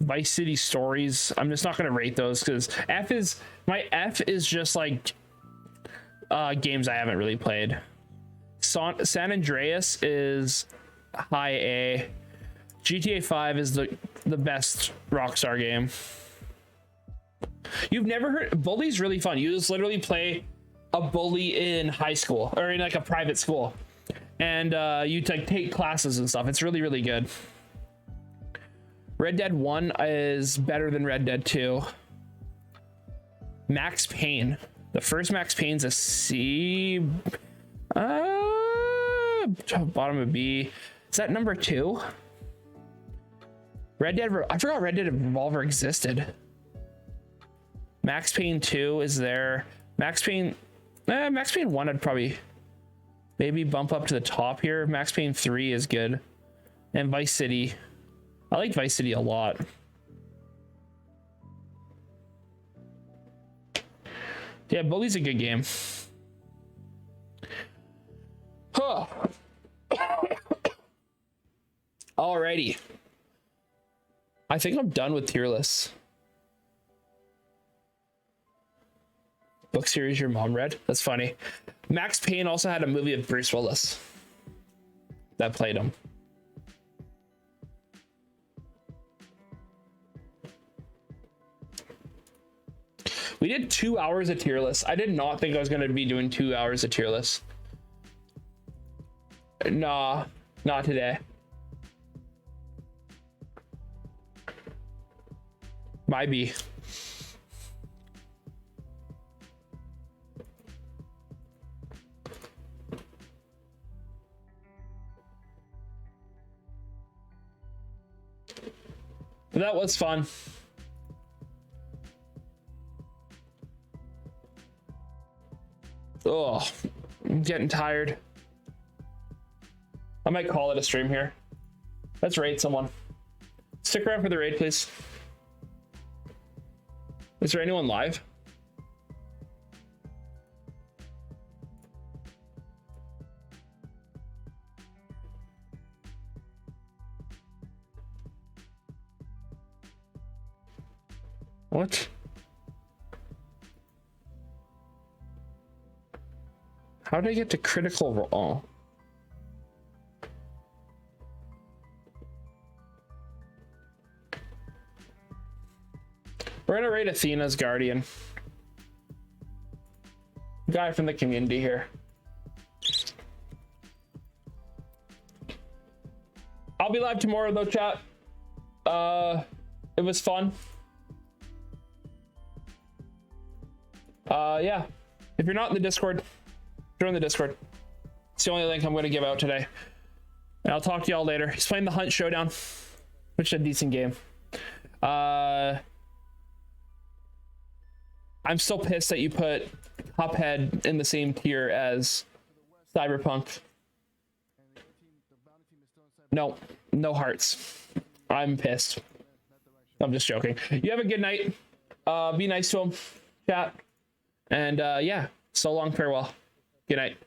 Vice City Stories, I'm just not gonna rate those because F is just like games I haven't really played. San Andreas is high A. GTA 5 is the best Rockstar game. You've never heard Bully's really fun. You just literally play a bully in high school or in like a private school, and you like take classes and stuff. It's really, really good. Red Dead 1 is better than Red Dead 2. Max Payne, the first Max Payne's a C. Bottom of B. Is that number 2? Red Dead, I forgot Red Dead Revolver existed. Max Payne 2 is there. Max Payne 1 I'd probably maybe bump up to the top here. Max Payne 3 is good. And Vice City. I like Vice City a lot. Yeah, Bully's a good game. Huh. Alrighty. I think I'm done with tier lists. Book series your mom read? That's funny. Max Payne also had a movie of Bruce Willis that played him. We did 2 hours of tier lists. I did not think I was going to be doing 2 hours of tier lists. Nah, not today. My B. That was fun. Oh, I'm getting tired. I might call it a stream here. Let's raid someone. Stick around for the raid, please. Is there anyone live? What? How did I get to critical role? Oh. We're gonna raid Athena's Guardian. Guy from the community here. I'll be live tomorrow though, chat. It was fun. Yeah. If you're not in the Discord, join the Discord. It's the only link I'm gonna give out today. And I'll talk to y'all later. He's playing the Hunt Showdown, which is a decent game. I'm still pissed that you put Cuphead in the same tier as Cyberpunk. No hearts. I'm pissed. I'm just joking. You have a good night. Be nice to him, chat. And yeah, so long, farewell. Good night.